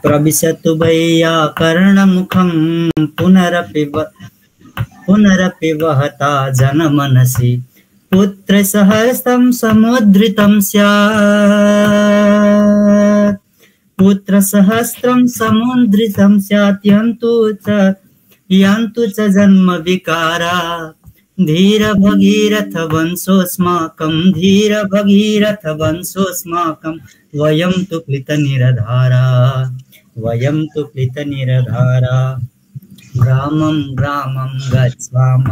प्रविशतु वैयाकरणमुखं पुनरपि वहता जनमनसि पुत्रसहस्रं समुद्धृतं स्यात् पुत्रसहस्रं समुद्धृतं स्यात् यन्तु च जन्म विकारा धीर भगीरथ वंशोऽस्माकं धीर भगीरथ वंशोऽस्माकं वयं तु प्लितनिरधारा वयं तु प्लितनिरधारा ग्रामं ग्रामं गच्छाम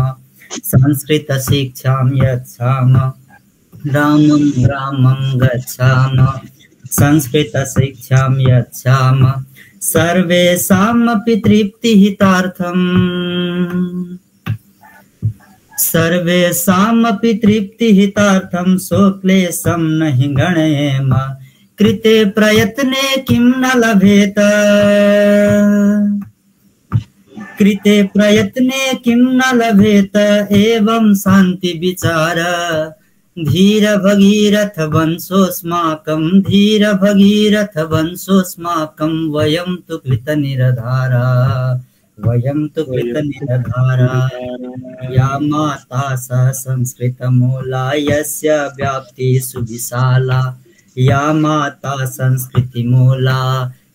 संस्कृतशिक्षां यच्छाम ग्रामं ग्रामं गच्छाम संस्कृतशिक्षां यच्छाम सर्वेषामपि तृप्तिहितार्थम् सर्वेषामपि तृप्तिहितार्थं सोक्लेशं नहि गणयेम कृते प्रयत्ने किं न लभेत कृते प्रयत्ने किं न लभेत एवं शान्ति विचार धीर भगीरथ वंशोऽस्माकं धीर भगीरथ वंशोऽस्माकं वयं तु कृतनिरधारा वयं तु कृतनिरधारा या माता स संस्कृतमूला यस्य व्याप्ति सुविशाला या माता संस्कृतिमूला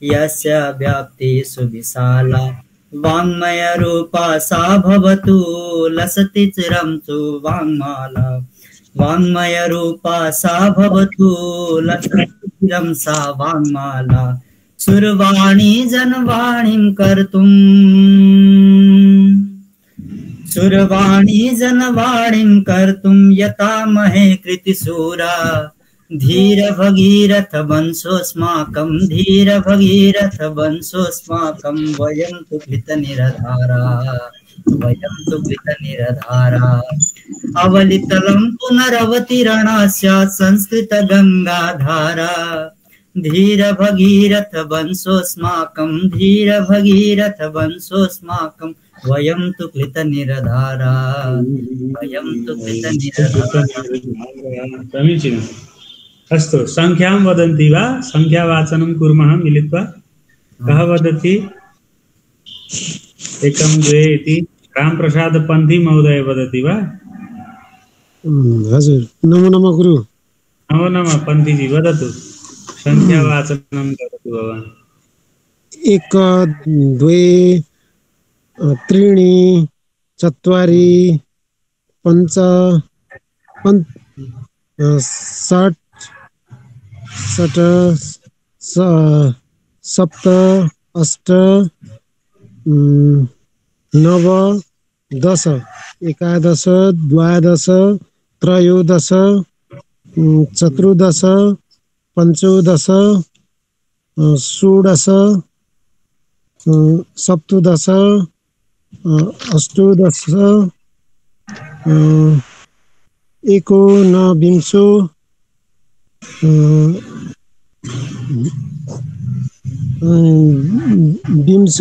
यस्य व्याप्ति सुविशाला वाङ्मय रूपा सा भवतु लसति चिरं तु वाङ्माला वाङ्मय रूपा सा भवतु लसति चिरं सा वाङ्माला सुरवाणी जनवाणीं कर्तुम् सुरवाणी जनवाणीं कर्तुं यतामहे कृतिशूरा धीर भगीरथ वंशोऽस्माकं धीर भगीरथ वंशोऽस्माकं वयं तु कृतनिरधारा वयं तु कृतनिरधारा अवलितलं पुनरवतीर्णा स्यात् संस्कृत गंगाधारा धीर भगीरथ वंशोऽस्माकं धीर भगीरथ वंशोऽस्माकं वयं तु कृतनिरधारा वयं तु कृतनिरधारा। समीचीनम्। अस्तु, संख्यां वदन्ति वा? संख्यावाचनं कुर्मः मिलित्वा। कः वदति? एकं द्वे इति रामप्रसाद पन्थी महोदय वदति वा? हजुर, नमो नमः गुरु। नमो नमः पन्थीजी, वदतु। संख्यावाचनं करोतु भवान्। एक द्वे त्रीणि चत्वारि पञ्च षट् सप्त अष्ट नव दश एकादश द्वादश त्रयोदश चतुर्दश पंचोदश षोडश सप्तदश अष्टोदश एकोनविंशो विंश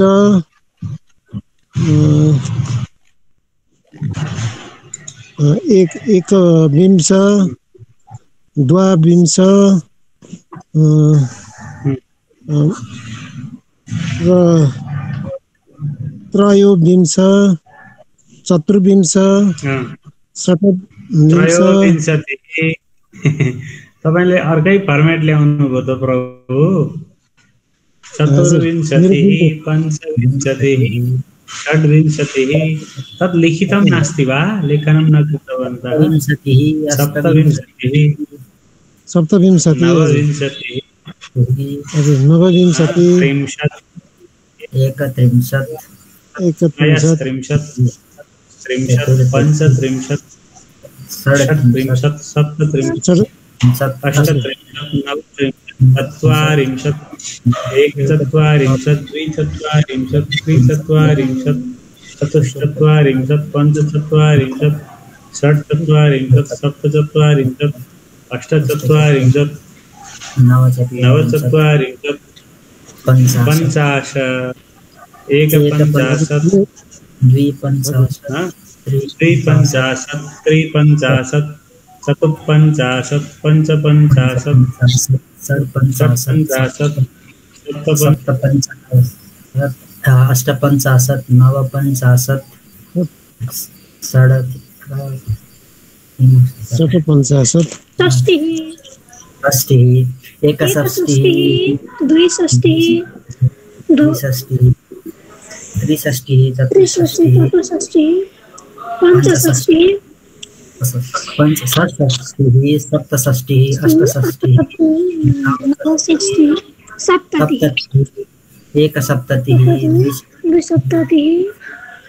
एकविंश द्वाविंश त्रयोविंश चतुर्विंश षट्विंश। तपाईले अर्कै फर्मेट ल्याउनु भयो त प्रभु। चतुर्विंशतिः पञ्चविंशतिः षड्विंशतिः तत् लिखितं नास्ति वा? लेखनं न कृतवन्तः। सप्तविंशतिः सप्तविंशतिः नवविंशतिः एकत्रिंशत् एकत्रिंशत् पंचत्रिंशत् षट्त्रिंशत् सप्तत्रिंशत् अष्टत्रिंशत् नवत्रिंशत् चत्वारिंशत् एकचत्वारिंशत् द्विचत्वारिंशत् त्रिचत्वारिंशत् चतुश्चत्वारिंशत् पञ्चचत्वारिंशत् षट्चत्वारिंशत् सप्तचत्वारिंशत् अष्टचत्वारिंशत् नवचत्वारिंशत् पञ्चाशत् एकपञ्चाशत् द्विपञ्चाशत् त्रिपञ्चाशत् चतुःपञ्चाशत् पञ्चपञ्चाशत् षट्पञ्चाशत् अष्टपञ्चाशत् नवपञ्चाशत् षट्पञ्चाशत् षष्टिः षष्टिः एकषष्टिः द्विषष्टिः द्विषष्टिः त्रिषष्टिः त्रिषष्टिः चतुष्षष्टिः चतुष्षष्टिः पञ्चषष्टिः षट्षष्टिः सप्तषष्टिः अष्टषष्टिः नवषष्टिः सप्ततिः सप्ततिः एकसप्ततिः द्विसप्ततिः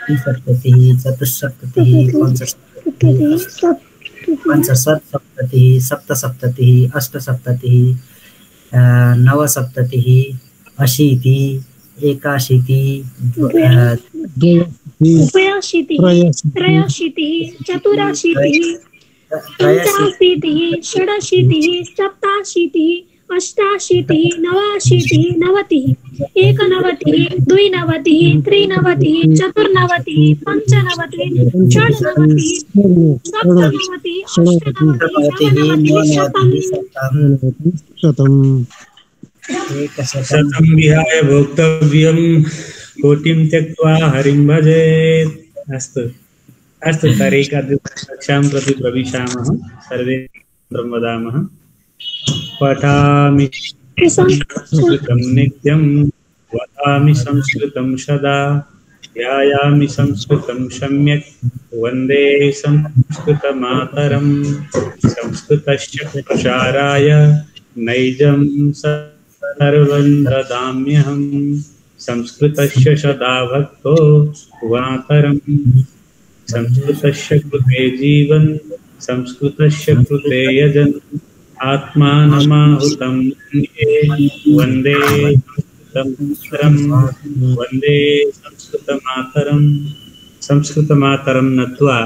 त्रिसप्ततिः चतुस्सप्ततिः पंचसप्ततिः सप्तसप्ततिः अष्टसप्ततिः नवसप्ततिः अशीतिः एकाशीतिः द्वयाशीतिः त्रयाशीतिः चतुराशीतिः पञ्चाशीतिः षडाशीतिः सप्ताशीतिः अष्टाशीतिः नवाशीतिः नवतिः एकनवतिः द्विनवतिः त्रिनवतिः चतुर्नवतिः पञ्चनवतिः षड्नवतिः सप्तनवतिः अष्टनवतिः नवनवतिः शतम् शतं विहाय भोक्तव्यं कोटिं त्यक्त्वा हरिं भजेत्। अस्तु अस्तु तर्हि कक्षां प्रति प्रविशामः। सर्वे मन्त्रं वदामः। पठामि संस्कृतं नित्यं वदामि संस्कृतं सदा ध्यायामि संस्कृतं सम्यक् वन्दे संस्कृतमातरं संस्कृतस्य प्रसाराय नैजं सर्वं ददाम्यहं संस्कृतस्य सदा भक्तो मातरं संस्कृतस्य कृते जीवन संस्कृतस्य कृते यजन् आत्मानमाहुतं वन्दे संस्कृतमातरं वन्दे संस्कृतमातरं। संस्कृतमातरं नत्वा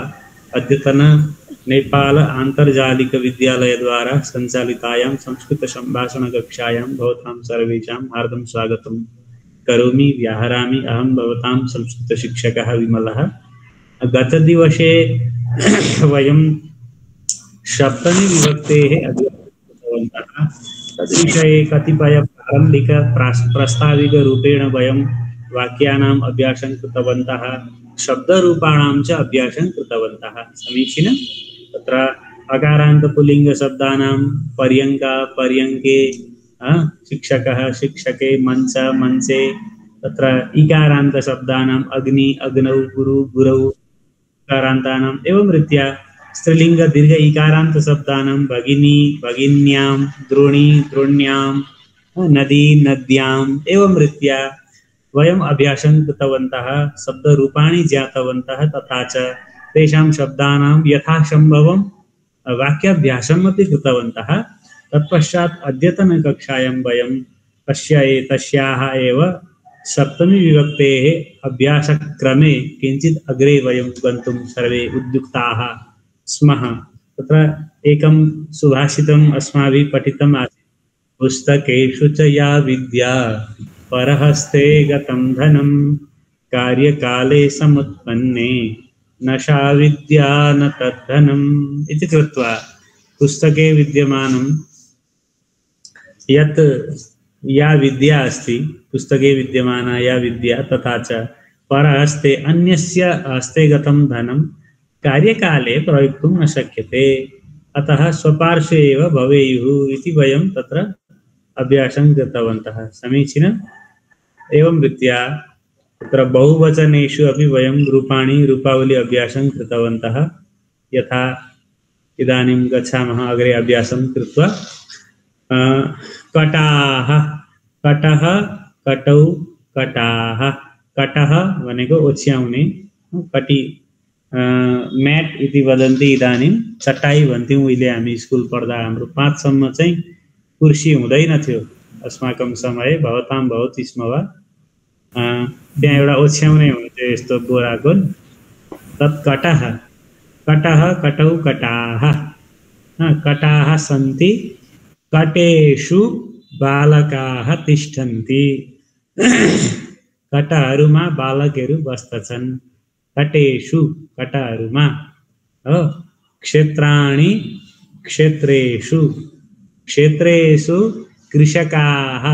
अद्यतन नेपाल आंतर्जालिक विद्यालय द्वारा संचालितायां संस्कृत संभाषण कक्षायां भवतां सर्वेषां हार्दं स्वागतं करोमि व्याहरामि। अहं भवतां संस्कृत शिक्षकः विमलः। गतदिवसे वयं सप्तमी विभक्तेः तद्विषये कतिपय प्रारंभिक प्रस्ताविक रूपेण वयं वाक्यानाम् अभ्यासं कृतवन्तः, शब्दरूपाणां च अभ्यासं कृतवन्तः। समीचीनं। तत्र अकारान्त पुल्लिङ्ग शब्दानां पर्यङ्का पर्यङ्के, शिक्षकः शिक्षके, मंच मंचे, तत्र इकारान्त शब्दानाम् अग्नि अग्नौ गुरु गुरौ इकारान्तानाम् एवं रीत्या स्त्रीलिंग दीर्घ इकारान्त शब्दानां भगिनी भगिन्यां द्रोणी द्रोण्यां नदी नद्याम् एवं रीत्या वयम् अभ्यासं कृतवन्तः, शब्दरूपाणि ज्ञातवन्तः, तथा च तेषां शब्दानां यथासम्भवं वाक्याभ्यासम् अपि कृतवन्तः। तत्पश्चात् अद्यतनकक्षायां वयं तस्याः एव सप्तमी विभक्तेः अभ्यासक्रमे किञ्चित् अग्रे वयं गन्तुं सर्वे उद्युक्ताः स्मः। तत्र एकं सुभाषितम् अस्माभिः पठितम् आसीत्। पुस्तकेषु च या विद्या परहस्ते गतं धनं कार्यकाले समुत्पन्ने न सा विद्या न तद्धनम् इति कृत्वा पुस्तके विद्यमानं यत् या विद्या अस्ति, पुस्तके विद्यमाना या विद्या, तथा च परहस्ते अन्यस्य हस्ते गतं धनं कार्यकाले प्रयोक्तुं न शक्यते, अतः स्वपार्श्वे एव भवेयुः इति वयं तत्र अभ्यासं कृतवन्तः। समीचीनम्। एवं रीत्या तत्र बहुवचनेषु अपि वयं रूपाणि रूपावली अभ्यासं कृतवन्तः। यथा इदानीं गच्छामः अग्रे अभ्यासं कृत्वा। कटाः, कटः, कटौ, कटाः। कटः भनेको ओछ्याउने, कटी म्याट इति वदन्ति। इदानीं चटाई भन्थ्यौँ उहिले हामी स्कुल पढ्दा। हाम्रो 5 सम्म चाहिँ कुर्सी हुँदैन थियो अस्माकं समये, भवतां भवति स्म वा। त्यहाँ एउटा ओछ्याउने हुन्थ्यो यस्तो बोराको, तत् कटः। कटः कटौ कटाः। कटाः सन्ति कटेषु बालकाः तिष्ठन्ति। कटहरूमा बालकहरू बस्दछन्। कटेषु कटहरूमा हो। क्षेत्राणि क्षेत्रेषु, क्षेत्रेषु कृषकाः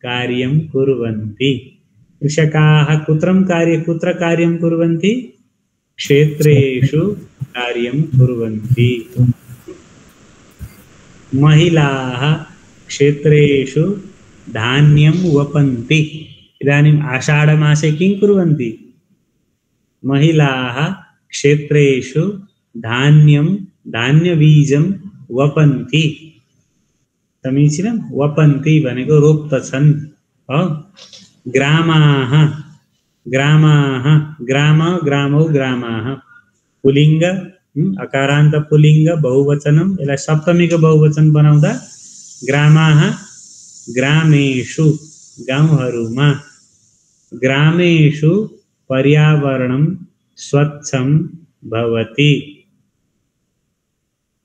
कार्यं कुर्वन्ति। कृषकाः कुत्र कार्यं कुर्वन्ति? क्षेत्रेषु कार्यं कुर्वन्ति। महिलाः क्षेत्रेषु धान्यं वपन्ति। इदानीम् आषाढमासे किं कुर्वन्ति? महिलाः क्षेत्रेषु धान्यबीजं वपन्ति। समीचीनं? वपन्ति भनेको रोप्दछन्। ग्रामाः ग्रामौ ग्रामाः पुलिङ्ग अकारान्त पुलिङ्ग बहुवचनं यसलाई सप्तमीको बहुवचन बनाउँदा ग्रामाः ग्रामेषु गाउँहरूमा। ग्रामेषु पर्यावरणं स्वच्छं भवति।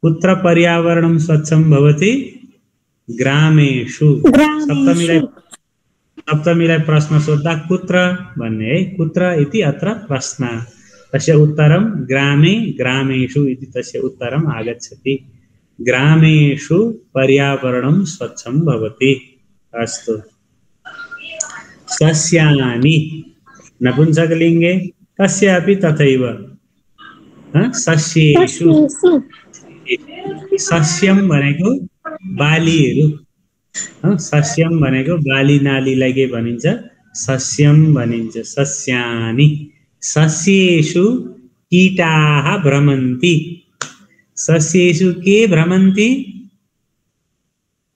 कुत्र पर्यावरणं स्वच्छं भवति? ग्रामेषु। सप्तमीलाई प्रश्न सोद्धा कुत्र भन्ने है। कुत्र इति अत्र प्रश्न। तस्य उत्तरं ग्रामे ग्रामेषु इति तस्य उत्तरम् आगच्छति। ग्रामेषु पर्यावरणं स्वच्छं भवति। अस्तु। सस्यानि नपुंसकलिङ्गे तस्यापि तथैव। सस्येषु सस्यं भनेको बालीहरू। सस्यम भनेको बाली नालीलाई के भनिन्छ? सस्यम भनिन्छ। सस्यानि। सस्येषु कीटाः भ्रमन्ति। सस्येषु के भ्रमन्ति?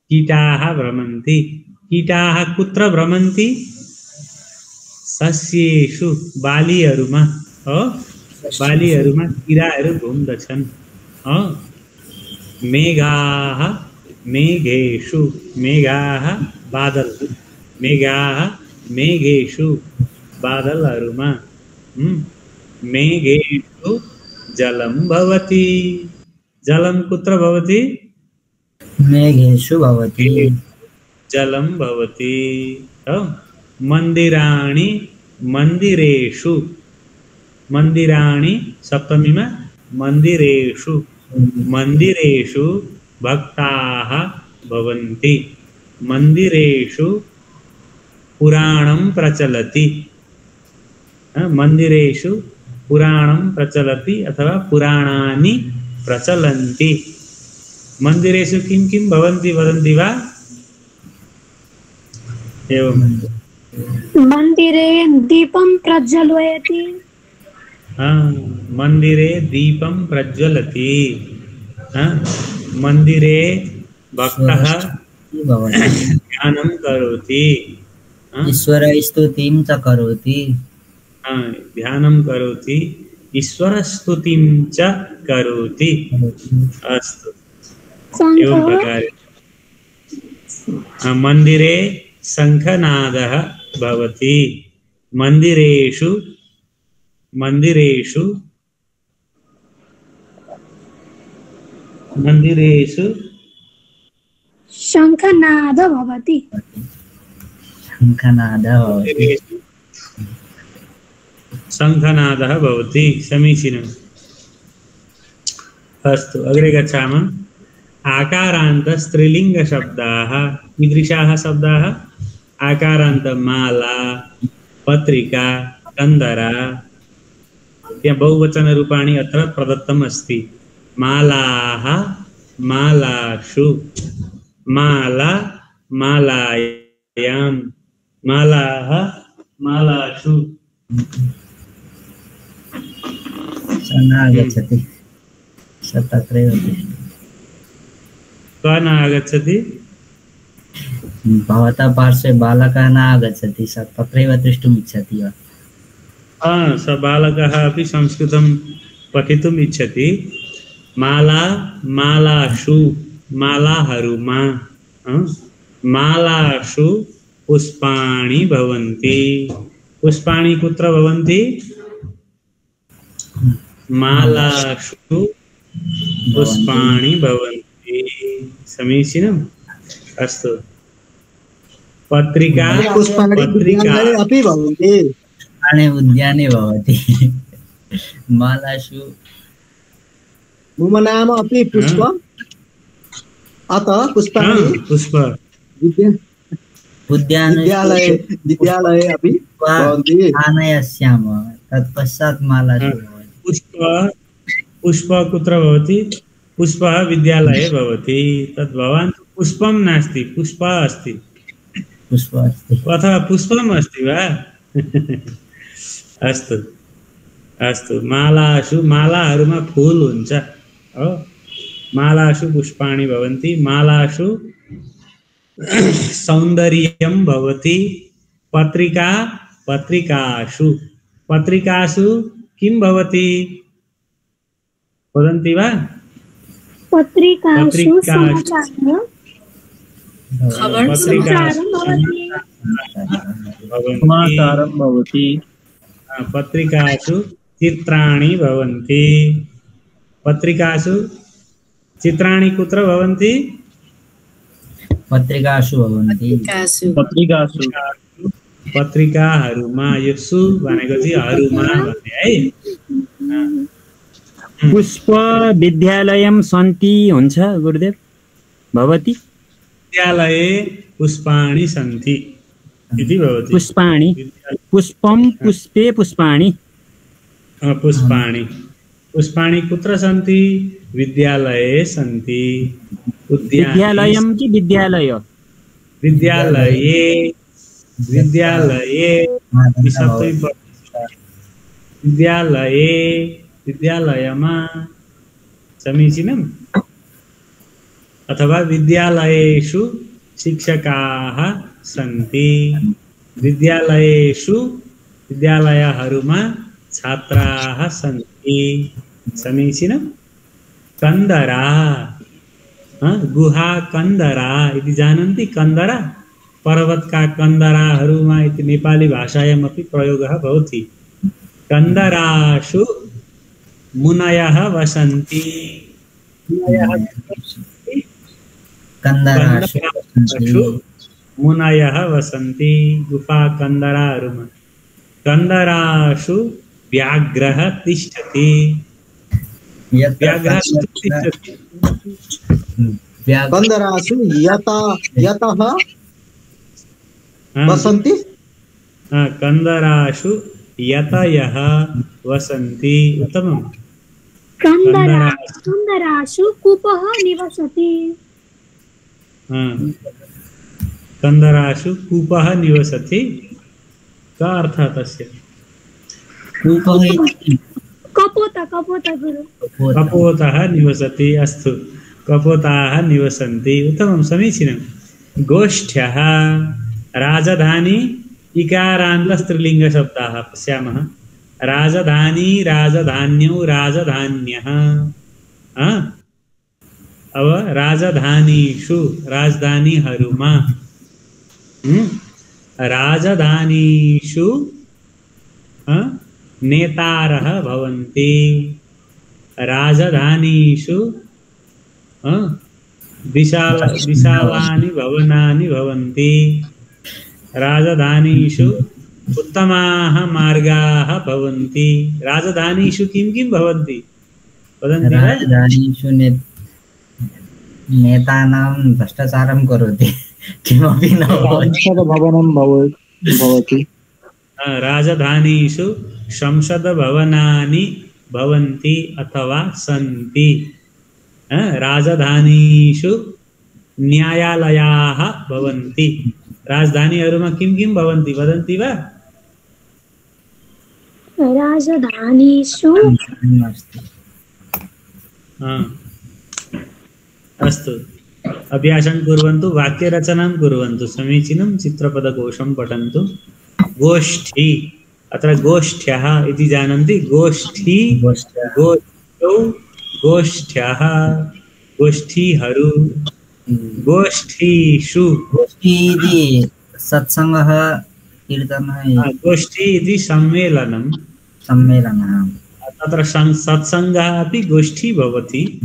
कीटाः भ्रमन्ति। कीटाः कुत्र भ्रमन्ति? सस्येषु बालीहरूमा। बालीहरूमा किराहरू घुम्दछन्। मेघाः मेघेषु। मेघाः बादल। मेघाः मेघेषु बादलहरूमा। मेघेषु जलं भवति। जलं कुत्र भवति? मेघेषु भवति। जलं भवति। मन्दिराणि मन्दिरेषु। मन्दिराणि सप्तमीमा मन्दिरेषु। मन्दिरेषु भक्ताः भवन्ति। मन्दिरेषु पुराणं प्रचलति। मन्दिरेषु पुराणं प्रचलति अथवा पुराणानि प्रचलन्ति। मन्दिरेषु किं किं भवन्ति वदन्ति वा? एवं मन्दिरे दीपं प्रज्वलयति। मन्दिरे दीपं प्रज्वलति। मन्दिरे भक्तः ध्यानं करोति। ईश्वरस्तुतिं च करोति। ध्यानं करोति। ईश्वरस्तुतिं च करोति। अस्तु। एवं प्रकारे मन्दिरे शङ्खनादः भवति। मन्दिरेषु शङ्खनादः भवति। शङ्खनादः भवति। समीचीनम्। अस्तु अग्रे गच्छामः। आकारान्त स्त्रीलिङ्गशब्दाः कीदृशाः शब्दाः? आकारान्त माला, पत्रिका, कन्दरा। यहाँ बहुवचनरूपाणि अत्र प्रदत्तम् अस्ति। मालाः मालाषु। माला मालायां। मालाः मालाषु। नागच्छति। तत्रैव न आगच्छति। भवतः पार्श्वे बालकः न आगच्छति। स तत्रैव तिष्ठुम् इच्छति वा? स बालकः अपि संस्कृतं पठितुम् इच्छति। माला मालाषु मालाहरूमा। मालाषु पुष्पाणि भवन्ति। पुष्पाणि कुत्र भवन्ति? मालाषु पुष्पाणि भवन्ति। समीचीनम्। अस्तु। पत्रिका अपि भवन्ति। उद्याने भवति। मालाषु मम नाम अपि पुष्प। अतः पुष्पाणि पुष्प विद्यालये विद्यालये अपि भवन्ति। आनयस्याम तत्पश्चात् मालासु भवति। पुष्प कुत्र भवति? पुष्पः विद्यालये भवति। तद् भवान् पुष्पं नास्ति, पुष्प अस्ति। पुष्प अस्ति अथवा पुष्पम् अस्ति वा? अस्तु अस्तु। मालासु, मालाहरूमा फुल हुन्छ हो। मालासु पुष्पाणि भवन्ति। मालासु सौन्दर्यं भवति। पत्रिका, पत्रिकासु, पत्रिकासु किं भवति वदन्ति वा? पत्रिकासु समाचारं भवति। पत्रिकासु चित्राणि भवन्ति। पत्रिकासु चित्राणि कुत्र भवन्ति? पत्रिकासु भवन्ति। पत्रिकासु पत्रिकाहरूमा, यो सु भनेको चाहिँ हरूमा भन्ने है। पुष्प विद्यालयं सन्ति हुन्छ गुरुदेव भवति। विद्यालये पुष्पाणि सन्ति इति भवति। पुष्पाणि, पुष्पं पुष्पे पुष्पाणि। पुष्पाणि, पुष्पाणि कुत्र सन्ति? विद्यालये सन्ति। विद्यालयं कि विद्यालय? विद्यालये, विद्यालये विद्यालये, विद्यालयमा समीचीनम्। अथवा विद्यालयेषु शिक्षकाः सन्ति। विद्यालयेषु, विद्यालयहरूमा छात्राः सन्ति। समीचीनम्। कन्दरा, गुहा कन्दरा इति जानन्ति? कन्दरा, पर्वतका कन्दराहरूमा इति नेपाली भाषायामपि प्रयोगः भवति। कन्दरासु मुनयः वसन्ति। कन्दरासु मुनयः वसन्ति। गुफा कन्दराहरूमा। कन्दरासु व्याघ्रः तिष्ठति। व्याघ्रः तिष्ठति। कन्दरासु यतः वसन्ति। कन्दरासु यतयः वसन्ति। उत्तमम्। कन्दरासु कूपः निवसति। कन्दरासु कूपः निवसति। का अर्थः तस्य? कपोत, कपोत गुरु। कपोतः निवसति। अस्तु, कपोताः निवसन्ति। उत्तमं, समीचीनं। गोष्ठ्यः, राजधानी, इकारान्त स्त्रीलिङ्गशब्दाः पश्यामः। राजधानी, राजधान्यौ, राजधान्यः। अब राजधानीषु, राजधानीहरूमा। राजधानीषु नेतारः भवन्ति। राजधानीषु विशालानि भवनानि भवन्ति। राजधानीषु उत्तमाः मार्गाः भवन्ति। राजधानीषु किं किं भवन्ति वदन्ति वा? राजधानीषु नेतानां भ्रष्टाचारं करोति, किमपि न भवनं भवति। राजधानीषु संसदभवनानि भवन्ति अथवा सन्ति। राजधानीषु न्यायालयाः भवन्ति। राजधानीहरूमा किं किं भवन्ति वदन्ति वा? राजधानीषु अस्तु, अभ्यासं कुर्वन्तु, वाक्यरचनां कुर्वन्तु। समीचीनं। चित्रपदकोशं पठन्तु। गोष्ठी, अत्र गोष्ठ्यः इति जानन्ति? गोष्ठी, गोष्ठौ, गोष्ठ्यः, गोष्ठीहरू। गोष्ठीषु, गोष्ठी इति सत्सङ्गः, कीर्तनः। गोष्ठी इति सम्मेलनं। सम्मेलनः। तत्र सत्सङ्गः अपि गोष्ठी भवति।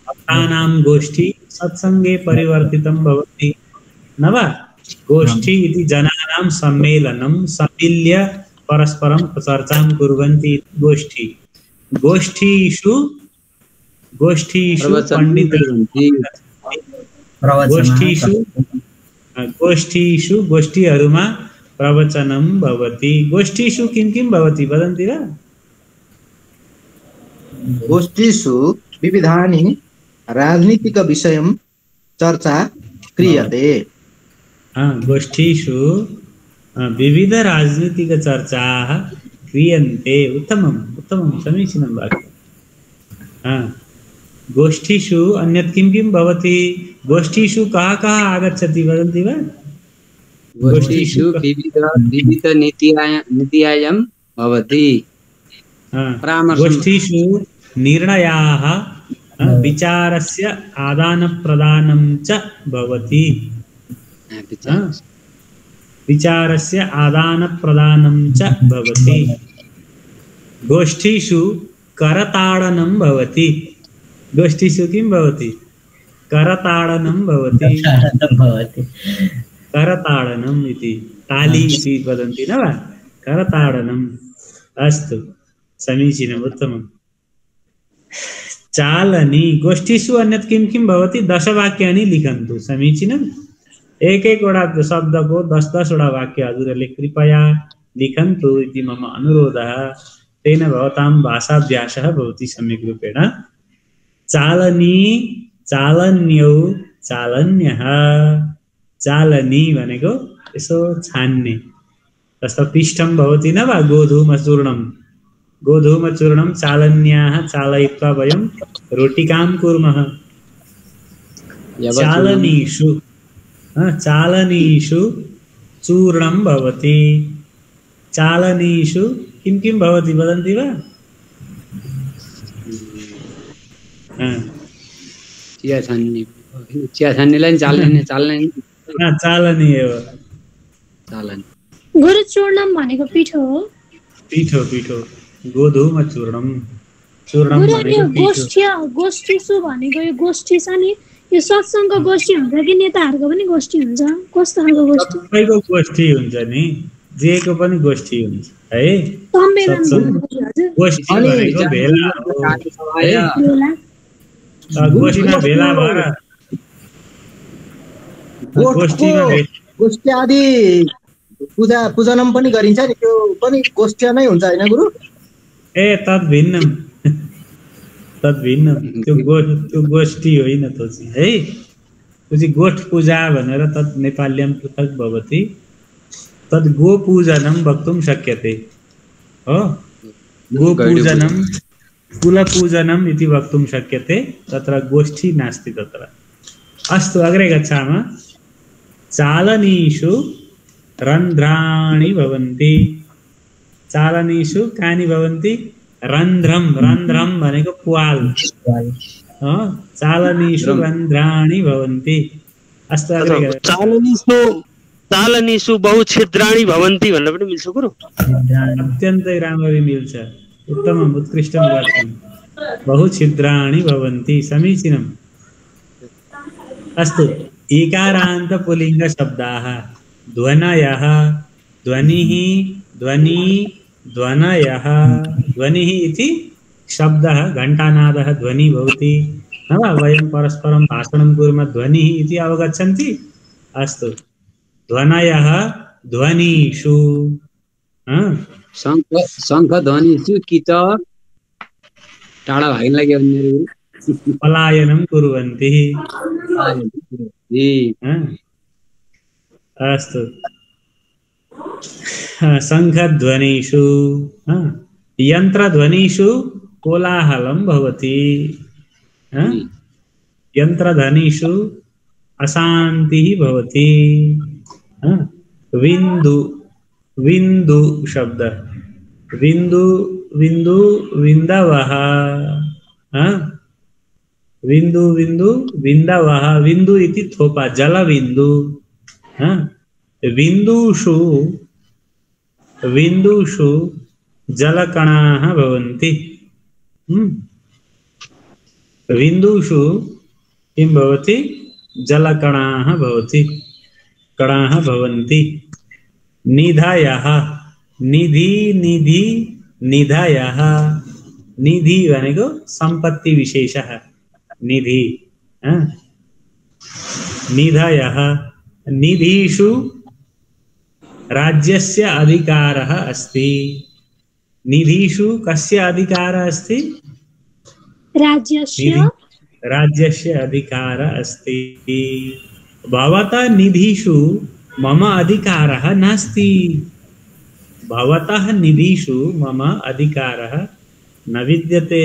भक्तानां गोष्ठी सत्सङ्गे परिवर्तितं भवति न वा? गोष्ठी इति जनानां सम्मेलनं, सम्मिल्य परस्परं चर्चां कुर्वन्ति। गोष्ठी। गोष्ठीषु, गोष्ठीषु पंडिताः गोष्ठीषु गोष्ठीषु गोष्ठीहरूमा प्रवचनं भवति। गोष्ठीषु किं किं भवति वदन्ति वा? गोष्ठीषु विविधानि राजनीतिकविषयं चर्चा क्रियते। गोष्ठीषु विविध राजनीतिकचर्चाः क्रियन्ते। उत्तमम् उत्तमं समीचीनं वाक्यं। गोष्ठीषु अन्यत् किं किं भवति? गोष्ठीषु कः कः आगच्छति वदन्ति वा? गोष्ठीषु विविध नीत्यायं भवति। गोष्ठीषु निर्णयाः विचारस्य आदानप्रदानं च भवति। विचारस्य आदानप्रदानं च भवति। गोष्ठीषु करताडनं भवति। गोष्ठीषु किं भवति? करताडनं भवति। करताडनम् इति ताली इति वदन्ति न वा? करताडनम्। अस्तु समीचीनम् उत्तमम्। चालनी। गोष्ठीषु अन्यत् किं किं भवति? 10 वाक्यानि लिखन्तु। समीचीनम्। एक-एकवटा शब्दको 10-10 वटा वाक्य हजुरहरूले कृपया लिखन्तु इति मम अनुरोधः। तेन भवतां भाषाभ्यासः भवति सम्यक् रूपेण। चालनी, चालन्यौ, चालन्यः। चालनी भनेको यसो छान्ने। तस्ता पिष्टं भवति न वा? गोधूमचूर्णं। गोधूमचूर्णं चालन्याः चालयित्वा वयं रोटिकां कुर्मः। चालनीषु चालनीषु चूर्णं भवति। चालनीषु किं किं भवति वदन्ति वा? चालनी एव। गुरुचूर्णम भनेको पिठो हो। पिठो पिठो गोधूमचूर्णम। चूर्णम भनेको गोष्ठीषु भनेको यो गोष्ठी छ नि, यो सत्सङ्गको गोष्ठी हुन्छ कि नेताहरूको पनि गोष्ठी हुन्छ? कस्तो खालको गोष्ठी? सबैको गोष्ठी हुन्छ नि, जेको पनि गोष्ठी हुन्छ है। गोष्ठी भनेको भेला हो। गोष्ठीमा भेला भएर गोष्ठी आदि पूजनम पनि गरिन्छ नि, त्यो पनि गोष्ठी नै हुन्छ हैन गुरु? तद् भिन्नम तद् भिन्नम। त्यो गोष्ठी होइन त्यो चाहिँ है। त्यो चाहिँ गोठ पूजा भनेर तद् नेपाल्यां पृथक् भवति। तद् गोपूजनं वक्तुं शक्यते हो। गोपूजनं कुलपूजनम् इति वक्तुं शक्यते। तत्र गोष्ठी नास्ति तत्र। अस्तु अग्रे गच्छामः। चालनीषु रन्ध्राणि भवन्ति। चालनीषु कानि भवन्ति? रन्ध्रम। रन्ध्रम भनेको प्वाल। चालनीषु रन्ध्राणि भवन्ति। अस्तु अग्रे। चालनीषु बहुछिद्राणि भवन्ति भनेर पनि मिल्छ गुरु? अत्यन्तै राम्ररी मिल्छ। उत्तमम् उत्कृष्टं वाक्यं। बहुछिद्राणि भवन्ति। समीचीनम्। अस्तु इकारान्त पुल्लिङ्ग शब्दाः। ध्वनयः, ध्वनिः, ध्वनि, ध्वनयः। ध्वनिः इति शब्दः घण्टानादः ध्वनि भवति न वा? वयं परस्परं भाषणं कुर्मः ध्वनिः इति अवगच्छन्ति? अस्तु ध्वनयः ध्वनिषु। शङ्ख ध्वनिषु कित टाढा भाग्न लाग्यो भने पलायनं कुर्वन्ति। अस्तु शङ्खध्वनिषु। यन्त्रध्वनिषु कोलाहलं भवति। यन्त्रध्वनिषु अशान्तिः भवति। विन्दु विन्दु शब्द। विन्दु विन्दु विन्दवः। विन्दु विन्दु विन्दवः। विन्दु इति थोपा जलबिन्दु। विन्दुषु विन्दुषु जलकणाः भवन्ति। विन्दुषु किं भवति? जलकणाः भवति। कणाः भवन्ति। निधयः निधि निधि निधयः। निधि भनेको सम्पत्ति विशेषः निधि। निधयः निधिषु राज्यस्य अधिकारः अस्ति निधिषु कस्य अधिकारः अस्ति राज्यस्य अधिकारः अस्ति भवतः निधिषु मम अधिकारः नास्ति भवतः निधिषु मम अधिकारः न विद्यते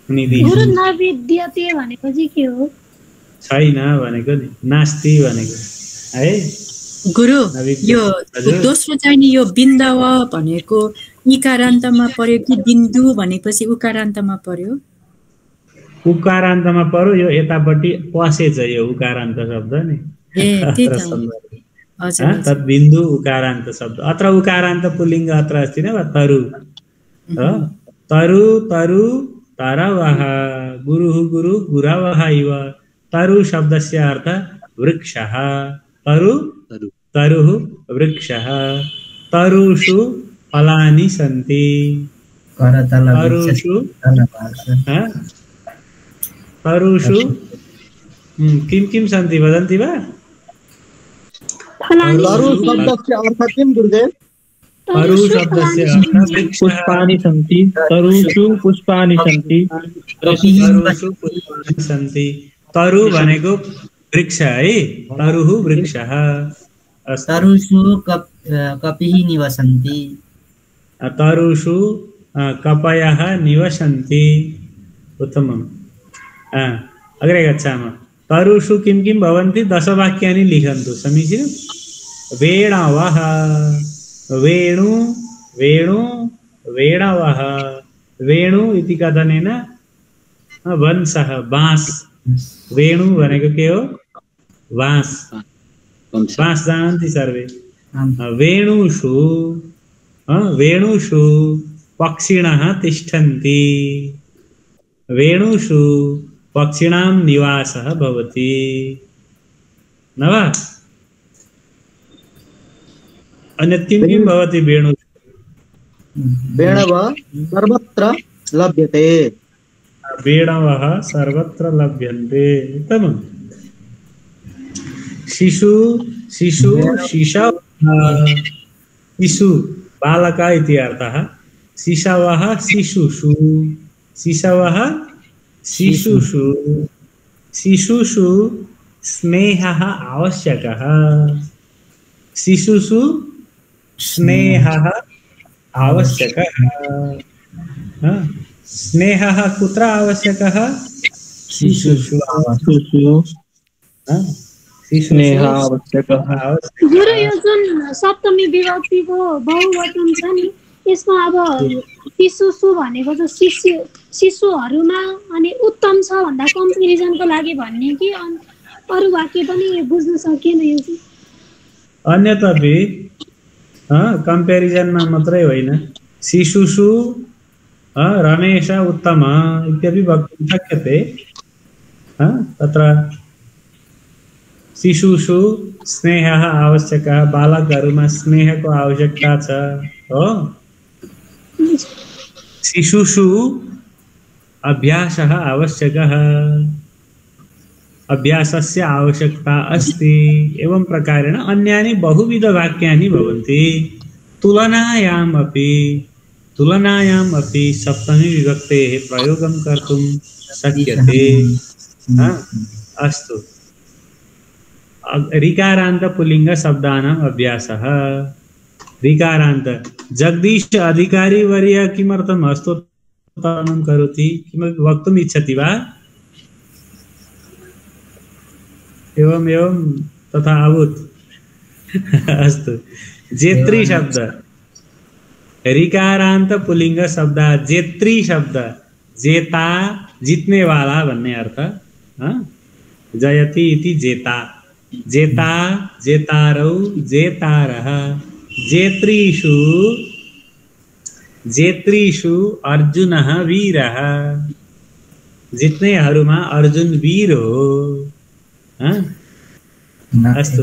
निधिषु न विद्यते भनेको चाहिँ के हो छैन भनेको नि नास्ति भनेको है गुरु यो दोस्रो चाहिँ नि यो बिन्दव भनेको इकारान्तमा पर्यो कि बिन्दु भनेपछि उकारान्तमा पर्यो उकारान्तमा पर्यो यो यतापट्टि पसेछ यो उकारान्त शब्द नि तत् बिन्दु उकारान्त शब्द अत्र उकारान्त पुल्लिङ्ग अत्र अस्ति न तरु तरु तरु तरवः गुरुः गुरु गुरवः इव तरु शब्दस्य अर्थ वृक्षः तरु तरुः वृक्षः तरुषु फलानि सन्ति तरुषु किं किं सन्ति वदन्ति वा तरु शब्दस्य अर्थ किं गुरुदेव तरु शब्दस्य अर्थ पुष्पाणि सन्ति तरुषु पुष्पाणि सन्ति तरुषु पुष्पाणि सन्ति तरु भनेको वृक्ष है तरुः वृक्षः तरुषु कपिः निवसन्ति तरुषु कपयः निवसन्ति उत्तमम् अग्रे गच्छामः तरुषु किं किं भवन्ति 10 वाक्यानि लिखन्तु समीचीनं वेणवः वेणु वेणु वेणवः वेणु इति कथनेन वंशः बाँस वेणु भनेको के हो बाँस बाँस जानन्ति सर्वे वेणुषु वेणुषु पक्षिणः तिष्ठन्ति वेणुषु पक्षिणां निवासः भवति न वा अन्यत् किं किं भवति वेणुषु वेणवः सर्वत्र लभ्यते वेणवः सर्वत्र लभ्यन्ते उत्तमम् शिशु शिशु शिशव शिशु बालक इति अर्थः शिशवः शिशुषु शिशवः शिशुषु शिशुषु स्नेहः आवश्यकः शिशुषु स्नेहः आवश्यकः स्नेहः कुत्र आवश्यकः शिशुषु स्नेहः आवश्यकः गुरु यो जुन सप्तमी विभक्तिको बहुवचन छ नि यसमा अब शिशुषु भनेको त शिशुहरूमा अनि उत्तम छ भन्दा कम्पेरिजनको लागि भन्ने कि अरु वाक्य पनि बुझ्न सकिएन यो चाहिँ अन्यथापि कम्पेरिजनमा मात्रै होइन शिशुषु रमेश उत्तम इत्यपि वक्तुं शक्यते तत्र शिशुषु स्नेहः आवश्यकः बालकहरूमा स्नेहको आवश्यकता छ हो शिशुषु अभ्यासः आवश्यकः अभ्यासस्य आवश्यकता अस्ति एवं प्रकारेण अन्यानि बहुविधवाक्यानि भवन्ति तुलनायाम् अपि सप्तमी विभक्तेः प्रयोगं कर्तुं शक्यते अस्तु ऋकारान्त पुल्लिङ्ग शब्दानाम् अभ्यासः ऋकारान्त जगदीश अधिकारी वर्य किमर्थं हस्तोत्तोलनं करोति किमपि वक्तुम् इच्छति वा एवं तथा अभूत् अस्तु जेत्री शब्द ऋकारान्त पुल्लिङ्ग शब्द जेत्री शब्द जेता जितने वाला भन्ने अर्थ जयति इति जेता जेता जेतारौ जेतारः जेत्रीषु अर्जुनः वीरः जितनेहरूमा अर्जुन वीर हो अस्तु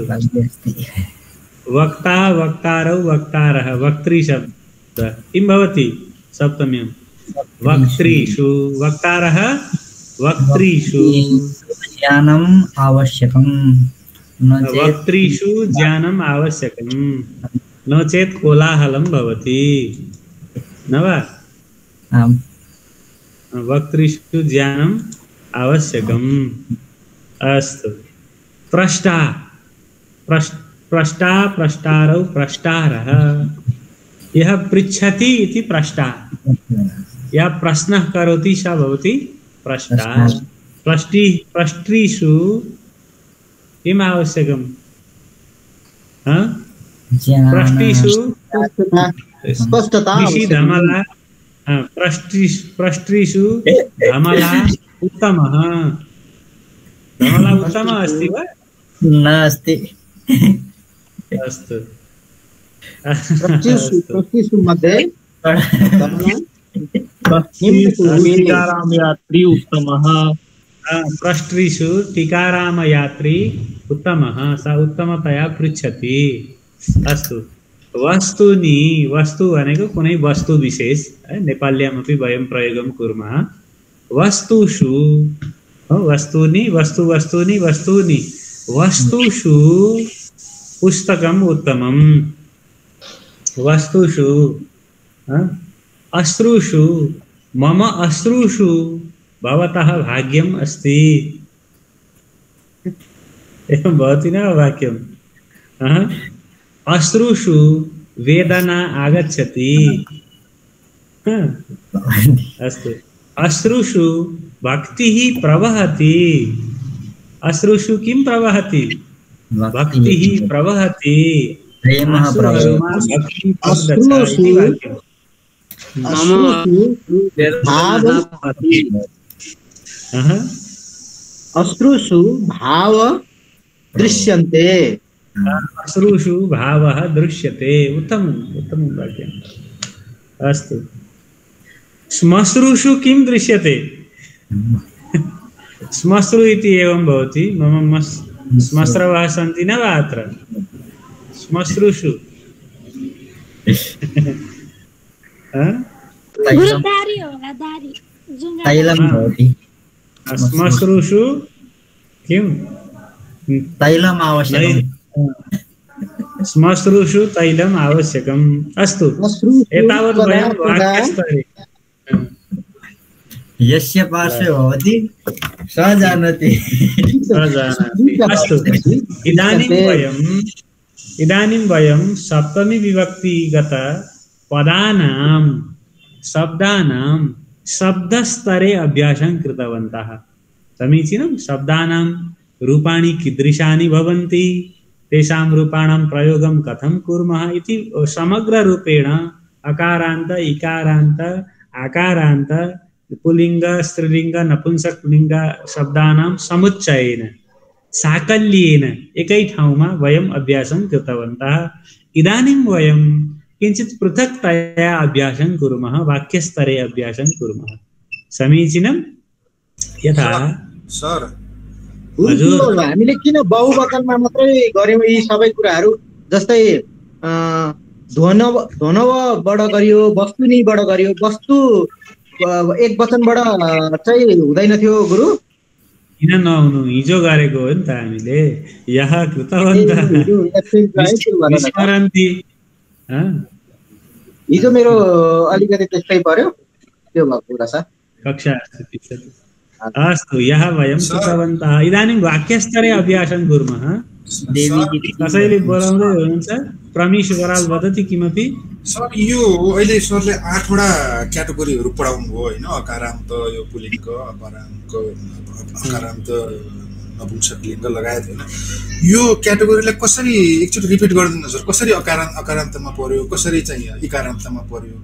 वक्ता वक्तारौ वक्तारः वक्त्री शब्द किं भवति सप्तम्यं वक्त्रीषु वक्तारः वक्त्रीषु ज्ञानम् आवश्यकम् न चेत् वक्त्रीषु ज्ञानम् आवश्यकम् न चेत् कोलाहलं भवति न वा आम् वक्त्रीषु ज्ञानम् आवश्यकम् अस्तु प्रष्टा प्रष्टा प्रष्टारौ प्रष्टारः यः पृच्छति इति प्रष्टा यः प्रश्नः करोति स भवति प्रष्टा प्रष्ट्रीषु किम् आवश्यकम् प्रष्ट्रीषु स्पष्टता धमला प्रष्ट्रीषु धमला उत्तमः धमला उत्तमः अस्ति वा नास्ति अस्तु प्रष्टिषु मध्ये टीकारामयात्री उत्तमः प्रष्ट्रीषु टीकारामयात्री उत्तमः स उत्तमतया पृच्छति अस्तु वस्तुनि वस्तु भनेको कुनै वस्तु विशेष नेपाल्यामपि वयं प्रयोगं कुर्मः वस्तुषु वस्तुनि वस्तुनि वस्तुषु पुस्तकम् उत्तमम् वस्तुषु अश्रुषु मम अश्रुषु भवतः भाग्यम् अस्ति एवं भवति न वाक्यम् अश्रुषु वेदना आगच्छति अस्तु अश्रुषु भक्तिः प्रवहति अश्रुषु किं प्रवहति भक्तिः प्रवहति प्रेमः प्रवहति अश्रुषु भाव दृश्यन्ते अश्रुषु भावः दृश्यते उत्तमं वाक्यम् अस्तु श्मश्रुषु किं दृश्यते श्मश्रु इति एवं भवति मम श्मश्रवः सन्ति न वा अत्र श्मश्रुषु तैलं भवति श्मश्रुषु किं तैलम् आवश्यकम् श्मश्रुषु तैलम् आवश्यकम् अस्तु एतावत् वयं वाक्यस्तरे यस्य पार्श्वे भवति स जानाति अस्तु इदानीं वयं सप्तमी विभक्तिगत पदानां शब्दानां शब्दस्तरे अभ्यासं कृतवन्तः समीचीनं शब्दानां रूपाणि कीदृशानि भवन्ति तेषां रूपाणां प्रयोगं कथं कुर्मः इति समग्ररूपेण अकारान्त इकारान्त आकारान्त पुल्लिङ्ग स्त्रीलिङ्ग नपुंसकलिङ्ग शब्दानां समुच्चयेन साकल्येन एकै ठाउँमा वयम् अभ्यासं कृतवन्तः इदानीं वयं किञ्चित् पृथक्तया अभ्यासं कुर्मः वाक्यस्तरे अभ्यासं कुर्मः समीचीनं यथा सर हामीले किन बहुवचनमा मात्रै गर्यौं यी सबै कुराहरू जस्तै ध्वनवबाट गरियो वस्तुनिबाट गरियो वस्तु एक वचनबाट चाहिँ हुँदैन थियो गुरु किन नहुनु हिजो गरेको हो नि त हामीले यहाँ कृतवन्तः स्मरन्ति हिजो मेरो अलिकति त्यस्तै पर्यो त्यो भएको कुरा छ कक्षा अस्तु यहाँ वयं कृतवन्तः इदानीं वाक्यस्तरे अभ्यासं कुर्मः कसैले बोलाउँदै हुनुहुन्छ प्रमीश बराल वदति किमपि सर यो अहिले सरले 8 वटा क्याटेगोरीहरू पढाउनु भयो हैन अकारान्त यो पुल्लिङ्ग अकारान्त नपुंसकलिङ्ग लगायत हैन यो क्याटेगोरीलाई कसरी एकचोटि रिपिट गरिदिनु सर कसरी अकारान्तमा पर्यो कसरी चाहिँ इकारान्तमा पर्यो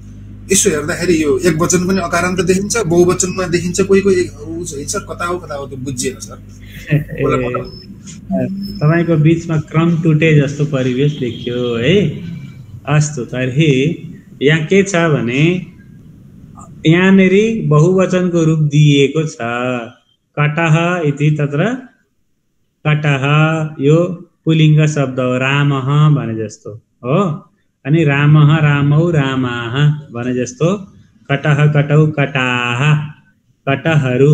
यसो हेर्दाखेरि यो एक वचन पनि अकारान्त देखिन्छ बहुवचनमा देखिन्छ कोही हुन्छ कता हो त्यो बुझिएन सर तपाईको बीचमा क्रम टुटे जस्तो परिवेश देखियो है अस्तु तर्हि यहाँ के छ भने यहाँनेरि बहुवचनको रूप दिएको छ कटः इति तत्र कटः यो पुल्लिङ्ग शब्द हो रामः भने जस्तो हो अनि रामः रामौ रामाः भने जस्तो कटः कटौ कटाः कटहरू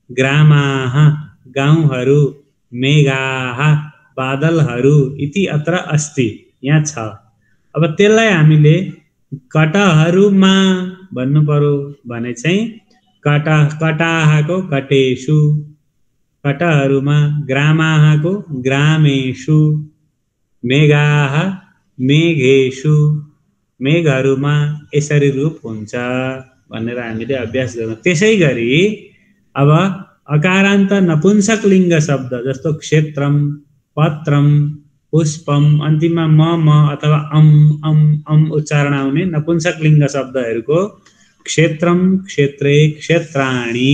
ग्रामाः गाउँहरू, मेघाः बादलहरू इति अत्र अस्ति, यहाँ छ। अब त्यसलाई हामीले कटहरूमा भन्नु पर्यो भने चाहिँ कटाहको कटेषु, कटहरूमा, ग्रामाहको ग्रामेषु, मेघाः मेघेषु, मेघहरूमा यसरी रूप हुन्छ भनेर हामीले अभ्यास गर्छौँ। त्यसै गरी अब अकारान्त नपुंसक लिङ्ग शब्द जस्तो क्षेत्रम, पत्रम, पुष्पम, अन्तिममा म अथवा अम उच्चारण आउने नपुंसक लिङ्ग शब्दहरूको क्षेत्रम, क्षेत्रे, क्षेत्राणि,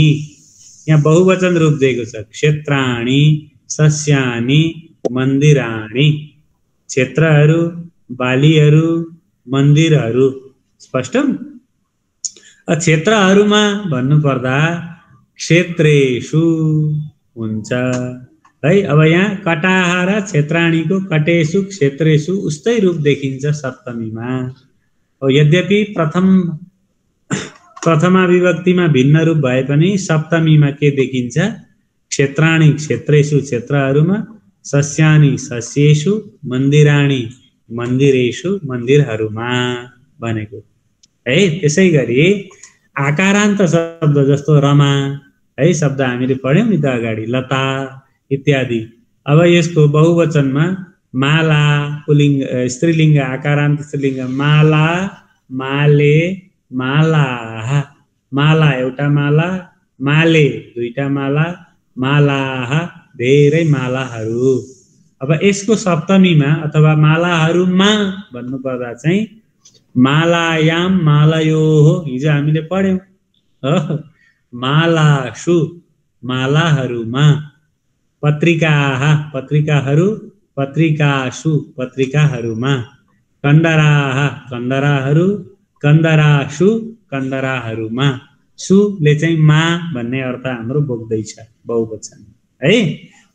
यहाँ बहुवचन रूप दिएको छ। क्षेत्राणि, सस्यानि, मन्दिराणि, क्षेत्रहरू, बालीहरू, मन्दिरहरू। स्पष्ट? क्षेत्रहरूमा भन्नुपर्दा क्षेत्रेषु हुन्छ है। अब यहाँ कटाह र क्षेत्राणीको कटेषु क्षेत्रेषु उस्तै रूप देखिन्छ सप्तमीमा। यद्यपि प्रथमा विभक्तिमा भिन्न रूप भए पनि सप्तमीमा के देखिन्छ? क्षेत्राणि क्षेत्रेषु क्षेत्रहरूमा, सस्यानि सस्येषु, मन्दिराणि मन्दिरेषु मन्दिरहरूमा भनेको है। त्यसै गरी आकारान्त शब्द जस्तो रमा है शब्द हामीले पढ्यौँ नि त अगाडि, लता इत्यादि। अब यसको बहुवचनमा माला, पुल्लिङ्ग स्त्रीलिङ्ग, आकारान्त स्त्रीलिङ्ग माला, माले, मालाः, माला एउटा माला, माले दुईटा माला, मालाः धेरै मालाहरू। अब यसको सप्तमीमा अथवा मालाहरूमा भन्नुपर्दा चाहिँ मालायाम मालयोः, हिजो हामीले पढ्यौँ मालासु मालाहरूमा, पत्रिकाः पत्रिकाहरू, पत्रिकासु पत्रिकाहरूमा, कन्दराः कन्दराहरू, कन्दरासु कन्दराहरूमा। सुले चाहिँ मा भन्ने अर्थ हाम्रो बोक्दैछ बहुवचन है।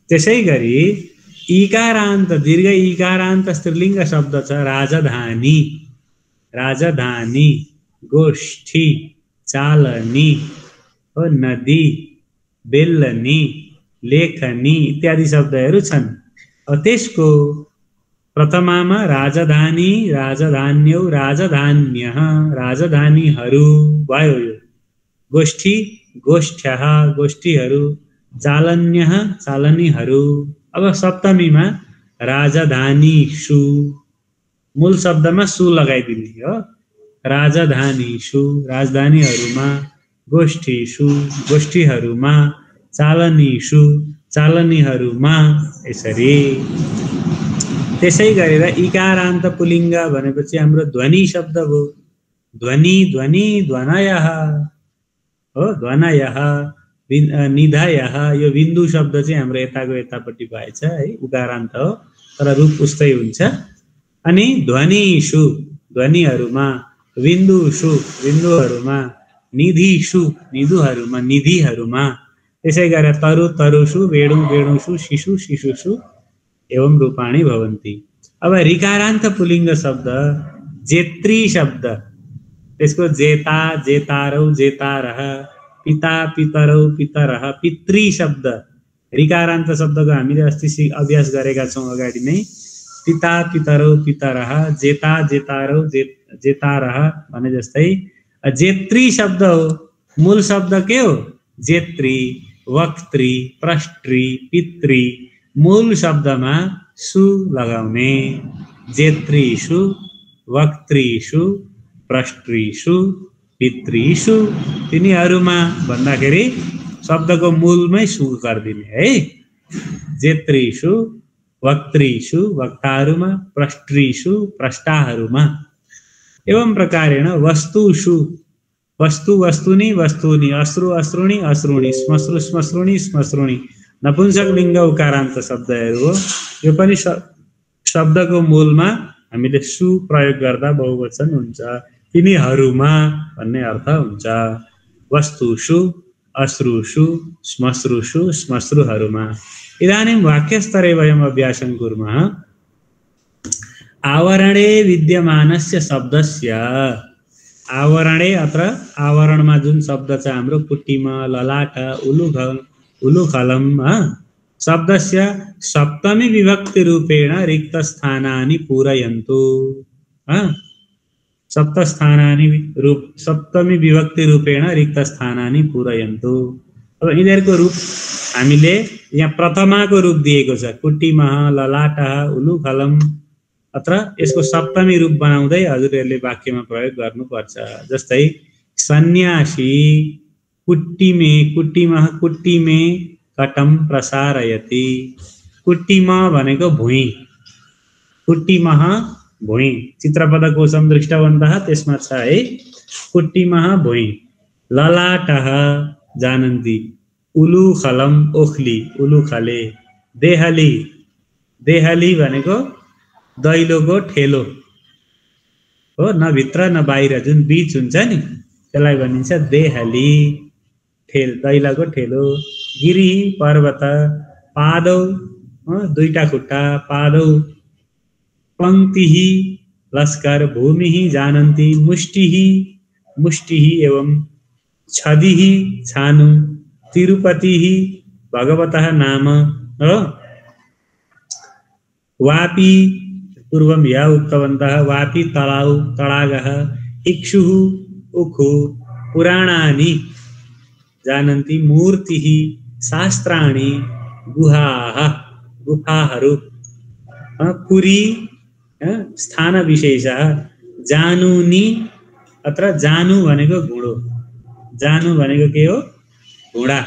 त्यसै गरी इकारान्त दीर्घ इकारान्त स्त्रीलिङ्ग शब्द छ राजधानी, राजधानी, गोष्ठी, चालनी, नदी, बेलनी, लेखनी इत्यादि शब्दहरू छन्। त्यसको प्रथमामा राजधानी, राजधान्यौ, राजधान्यः राजधानीहरू भयो यो। गोष्ठी गोष्ठ्यः गोष्ठीहरू, चालन्यः चालनीहरू। अब सप्तमीमा राजधानीषु, मूल शब्दमा सु लगाइदिने हो। राजधानीषु राजधानीहरूमा, गोष्ठीषु गोष्ठीहरूमा, चालनीषु चालनीहरूमा, यसरी। त्यसै गरेर इकारान्त पुल्लिङ्ग भनेपछि हाम्रो ध्वनि शब्द हो। ध्वनि ध्वनि ध्वनयः हो, ध्वनयः, निधयः। यो बिन्दु शब्द चाहिँ हाम्रो यताको यतापट्टि भएछ है, उकारान्त हो तर रूप उस्तै हुन्छ। अनि ध्वनिषु ध्वनिहरूमा, बिन्दुषु बिन्दुहरूमा, निधिषु निधुहरूमा निधिहरूमा। त्यसै गरेर तरु तरुषु, वेणु वेणुषु, शिशु शिशुषु एवं रूपाणि भवन्ति। अब ऋकारान्त पुल्लिङ्ग शब्द जेत्री शब्द, त्यसको जेता जेतारौ जेतारः, पिता पितरौ पितरः, पितृ शब्द ऋकारान्त शब्दको हामीले अस्ति अभ्यास गरेका छौँ अगाडि नै। पिता पितरौ पितरः, जेता जेतारौ जेतारः भने जस्तै। जेत्री शब्द हो, मूल शब्द के हो? जेत्री, वक्त्री, प्रष्ट्री, पितृ। मूल शब्दमा सु लगाउने। जेत्रीषु, वक्त्रीषु, प्रष्ट्रीषु, पितृषु तिनीहरूमा भन्दाखेरि शब्दको मूलमै सु गरिदिने है। जेत्रीषु, वक्त्रीषु वक्ताहरूमा, प्रष्ट्रीषु प्रष्टाहरूमा। एवं प्रकारेण वस्तुषु, वस्तु वस्तुनि वस्तूनि, अश्रु अश्रुणि अश्रुणि, श्मश्रु श्मश्रुणि श्मश्रुणि नपुंसक लिङ्ग उकारान्त शब्दहरू हो। यो पनि शब्दको मूलमा हामीले सु प्रयोग गर्दा बहुवचन हुन्छ। तिनीहरूमा भन्ने अर्थ हुन्छ। वस्तुषु, अश्रुषु, श्मश्रुषु, श्मश्रुहरूमा। इदानीं वाक्यस्तरे वयम् अभ्यासं कुर्मः। आवरणे विद्यमानस्य शब्दस्य आवरणे अत्र आवरणमा जुन शब्द छ हाम्रो कुट्टिम ललाट उलुखलम शब्दस्य सप्तमी विभक्ति रूपेण रिक्त स्थानानि पूरयन्तु सप्तमी विभक्ति रूपेण रिक्त स्थानानि पूरयन्तु। अब यिनीहरूको रूप हामीले यहाँ प्रथमाको रूप दिएको छ कुट्टिम ललाट उलुखलम। अत्र यसको सप्तमी रूप बनाउँदै हजुरहरूले वाक्यमा प्रयोग गर्नुपर्छ। जस्तै सन्यासी कुट्टिमे कटम प्रसारयति। कुट्टिम भनेको भुइँ, कुट्टिमः भुइँ। चित्रपदकोशम दृष्टवन्तः त्यसमा छ है, कुट्टिमः भुइँ। ललाटः जानन्ति, उलुखलम ओखली उलुखले। देहली भनेको दैलोको ठेलो हो, न भित्र न बाहिर जुन बीच हुन्छ नि त्यसलाई भनिन्छ देहली, दैलाको ठेलो। गिरी पर्वत, पादौ दुईटा खुट्टा पादौ। पंक्तिः लस्कर, भूमिः जानन्ति, मुष्टिः एवं छदिः छानु। तिरुपतिः भगवतः नाम हो। वापी पूर्वं या उक्तवन्तः, वापी तडागः। इक्षुः उखु। पुराणानि जानन्ति, मूर्तिः शास्त्राणि। गुफाहरू। पुरी स्थान विशेषः। जानुनी अत्र जानु भनेको घुँडो, जानु भनेको के हो घुँडा।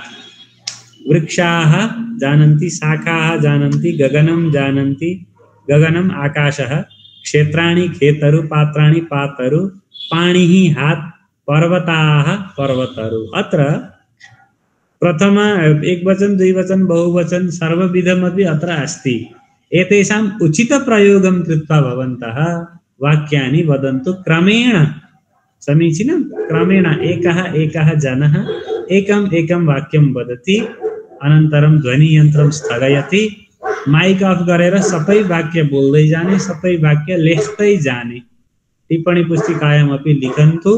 वृक्षाः जानन्ति, शाखाः जानन्ति, गगनं जानन्ति, गगनम आकाशः। क्षेत्राणि खेतहरू, पात्राणि पातहरू, पाणिः हात, पर्वताः पर्वतहरू। अत्र प्रथम एकवचन द्विवचन बहुवचन सर्वविधमपि अत्र अस्ति। एतेषाम् उचित प्रयोगं कृत्वा भवन्तः वाक्यानि वदन्तु क्रमेण। समीचीनं? क्रमेण एकः जनः एकं वाक्यं वदति, अनन्तरं ध्वनियन्त्रं स्थगयति, माइक अफ गरेर सबै वाक्य बोल्दै जाने, सबै वाक्य लेख्दै जाने। टिप्पणी पुस्तिकायाम् अपि लिखन्तु,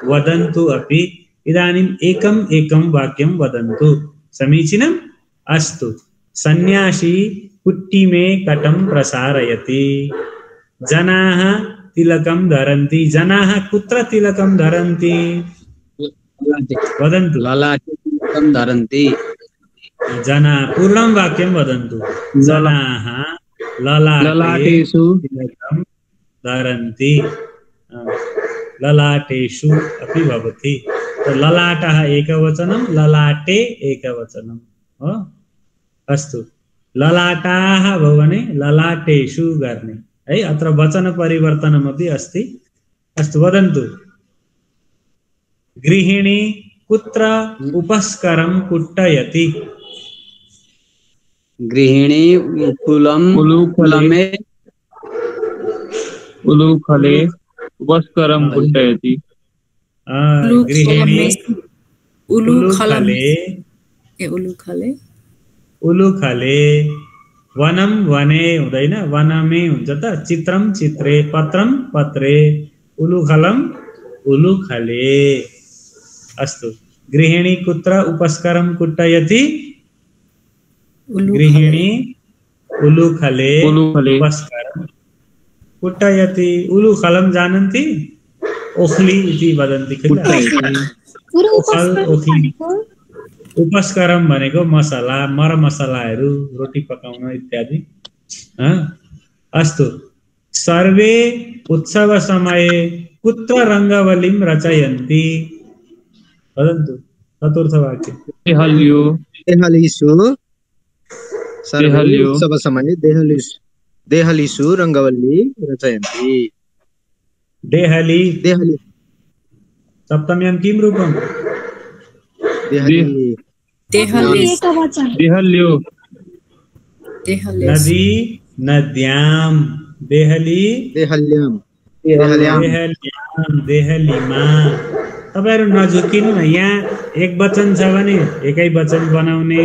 वदन्तु अपि। इदानीम् एकं वाक्यं वदन्तु। समीचीनम्? अस्तु। सन्यासी कुट्टिमे कटं प्रसारयति। जनाः तिलकं धरन्ति। जनाः कुत्र तिलकं धरन्ति? वदन्तु। ललाटे तिलकं धरन्ति। जना पूर्णं वाक्यं वदन्तु। जनाः ललाटेषु तिलकं धरन्ति। ललाटेषु अपि भवति। ललाटः एकवचनं, ललाटे एकवचनं हो। अस्तु। ललाटाः भवो भने ललाटेषु गर्ने है। अत्र वचन परिवर्तनमपि अस्ति। अस्तु, वदन्तु। गृहिणी कुत्र उपस्करं कुट्टयति? गृहिणी उलूखले उपस्करं कुट्टयति। गृहिणी उलुखले। वनं वने हुँदैन, वनमे हुन्छ त। चित्रम चित्रे, पत्रम पत्रे, उलुखलम उलुखले। अस्तु। गृहिणी कुत्र उपस्करं कुट्टयति? गृहिणी उलुखले उपस्करं कुट्टयति। उलुखलम जानन्ति? ओखली इति वदन्ति किल? उपस्करम भनेको मसला, मरमसलाहरू, रोटी पकाउन इत्यादि। अस्तु। सर्वे उत्सव समये कुत्र रङ्गवल्लीं रचयन्ति? वदन्तु। चतुर्थ वाक्य। देहलीषु सर्वे उत्सव समये देहलीषु रङ्गवल्ली रचयन्ति। देहली सप्तम्यां किं रूपं? नदी नद्यां। देहलीमा। तपाईहरु नझुकिनु न। यहाँ एक वचन छ भने एकै वचन बनाउने,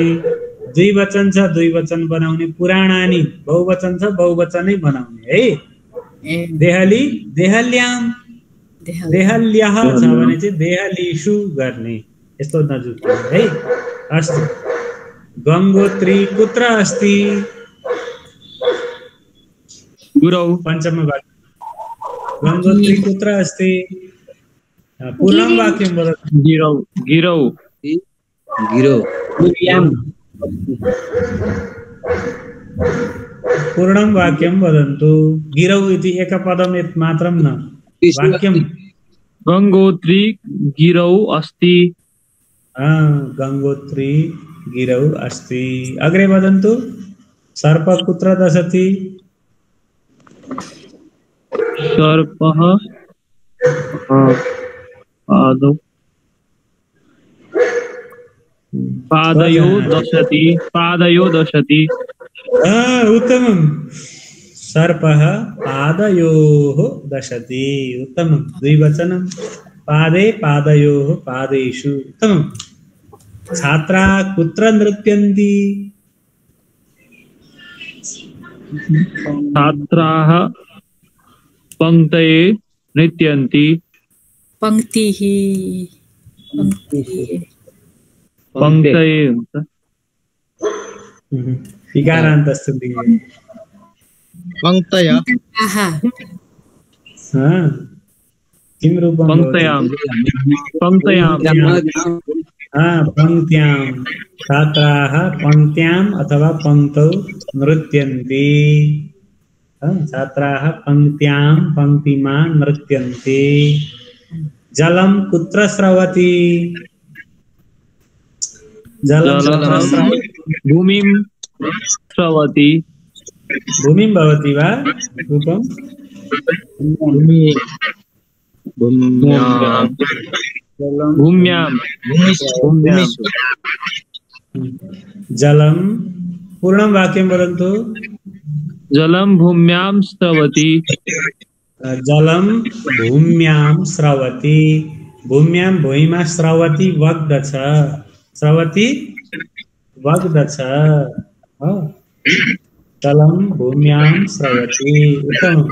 दुई वचन छ दुई वचन बनाउने, पुराणानि बहुवचन छ बहुवचनै बनाउने है। देहली देहल्याम देहल्यः छ भने चाहिँ देहलीषु गर्ने यस्तो नजुक्नु है। अस्तु गङ्गोत्री कुत्र अस्ति? गुरौ। पञ्चम वाक्य गङ्गोत्री कुत्र अस्ति? पूर्णं वाक्यं वदतु। गिरौ। गिरौ। गिरौ। पूर्णं वाक्यं वदन्तु। गिरौ इति एकपदं मात्रं न, वाक्यं। गङ्गोत्री गिरौ अस्ति। गङ्गोत्री गिरौ अस्ति। अग्रे वदन्तु। सर्प कुत्र दशति? सर्पः पादयो दशति। पादयो दशति। उत्तमं। सर्पः पादयोः दशति। उत्तमं। द्विवचनं। पादे पादयोः पादेषु। उत्तमं। छात्राः कुत्र नृत्यन्ति? छात्राः पङ्क्तये नृत्यन्ति। पङ्क्तिः। पङ्क्तये हुन्छ। इकारान्तस्सन्ति। पङ्क्तया। किं रूपं? पङ्क्त्यां। पङ्क्त्यां। पङ्क्त्यां। छात्राः पङ्क्त्याम् अथवा पङ्क्तौ नृत्यन्ति। छात्राः पङ्क्त्यां पङ्क्तिमां नृत्यन्ति। जलं कुत्र स्रवति? जलं भूमिं स्रवति। भूमिं भवति वा रूपं? भूम्यां। जलं पूर्णं वाक्यं वदन्तु। जलं भूम्यां स्रवति। जलं भूम्यां स्रवति। भूम्यां भुइँमा स्रवति वग्दछ। स्रवति वग्दछ। जलं भूम्यां स्रवति। उत्तमं।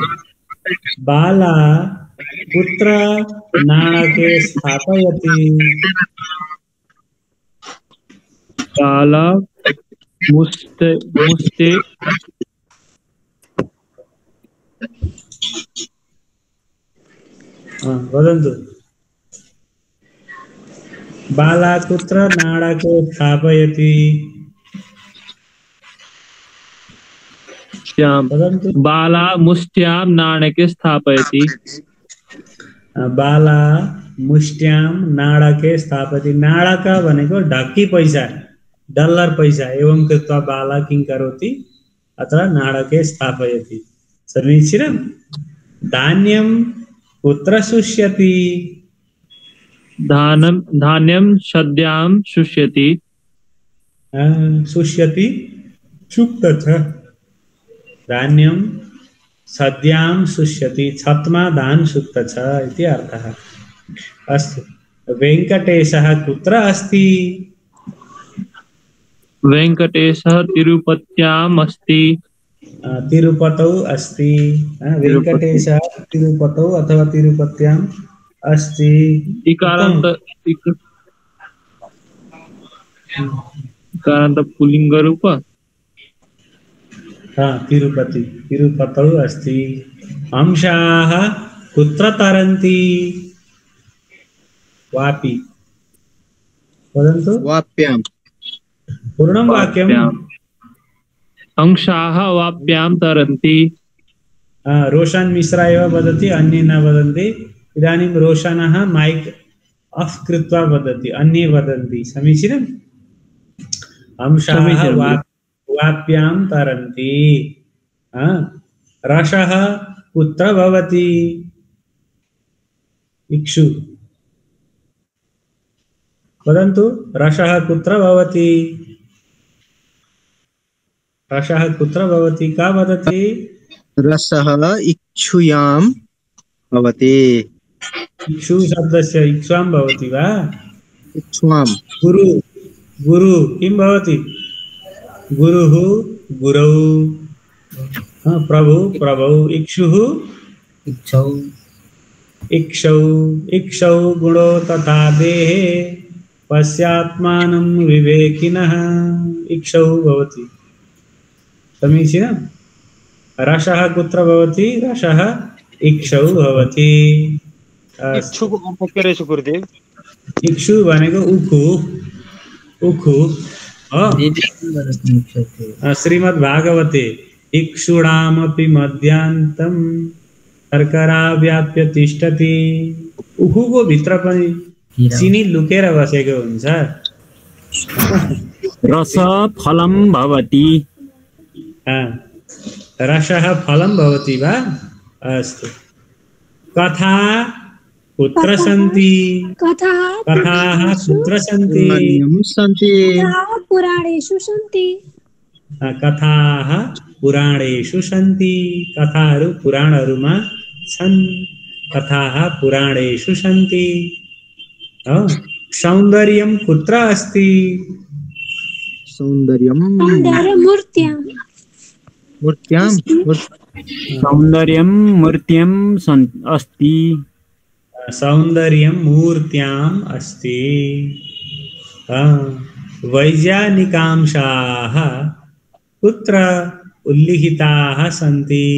बाला कुत्र नाणके स्थापयति? बाला मुष्टे वदन्तु। बाला कुत्र नाणके स्थापयति? बाला मुष्ट्यां नाणके स्थापयति। बाला मुष्ट्यां नाणके स्थापयति। नाणक भनेको ढक्की पैसा, डलर पैसा। एवं कृत्वा बाला किं करोति? अत्र नाणके स्थापयति। समीचीनं। धान्यं कुत्र शुष्यति? धान्यं सद्यां शुष्यति। शुष्यति शुक्तच। धान्यं सद्यां शुष्यति। छत्मा धान शुक्तच इति अर्थः। अस्तु। वेङ्कटेशः कुत्र अस्ति? वेङ्कटेशः तिरुपत्याम् अस्ति। तिरुपतौ अस्ति। वेङ्कटेशः तिरुपतौ अथवा तिरुपत्याम् अस्ति। इकारान्त पुल्लिङ्गरूप। तिरुपति तिरुपतौ अस्ति। हंसाः कुत्र तरन्ति? वापि। वदन्तु। वाप्यां। पूर्णं वाक्यं। हंसाः वाप्यां तरन्ति। रोशन् मिश्रा एव वदति, अन्ये न वदन्ति। इदानीं रोशनः माइक आफ् कृत्वा वदति, अन्ये वदन्ति। समीचीनं। हंसाः वाप्यां तरन्ति। रसः कुत्र भवति? इक्षु। वदन्तु। रसः कुत्र भवति? रसः कुत्र भवति? का वदति? रसः इक्षुयां भवति। इक्षु शब्दस्य इक्ष्वां भवति वा? इक्ष्वां। गुरु गुरु किं भवति? गुरुः गुरौ। प्रभु प्रभौ। इक्षुः इक्षौ। इक्षौ गुणो तथा देहे पश्यात्मानं विवेकिनः। इक्षौ भवति समीचीनं। रसः कुत्र भवति? रसः इक्षौ भवति। इक्षुको अर्थ के रहेछ गुरुदेव? इक्षु भनेको उखु उखु हो। श्रीमद् भागवते इक्षुणामपि मध्यान्तं शर्करा व्याप्य तिष्ठति। उखुको भित्र पनि चिनी लुकेर बसेको हुन्छ। रस फलं भवति। रसः फलं भवति वा? अस्तु। कथा कुत्र सन्ति? कथाः कुत्र सन्ति? पुराणेषु सन्ति। कथाः पुराणेषु सन्ति। कथाहरू पुराणहरूमा छन्। कथाः पुराणेषु सन्ति। सौन्दर्यं कुत्र अस्ति? सौन्दर्यं मूर्त्याम् अस्ति। सौन्दर्यं मूर्त्याम् अस्ति। वैज्ञानिकांशाः कुत्र उल्लिखिताः सन्ति?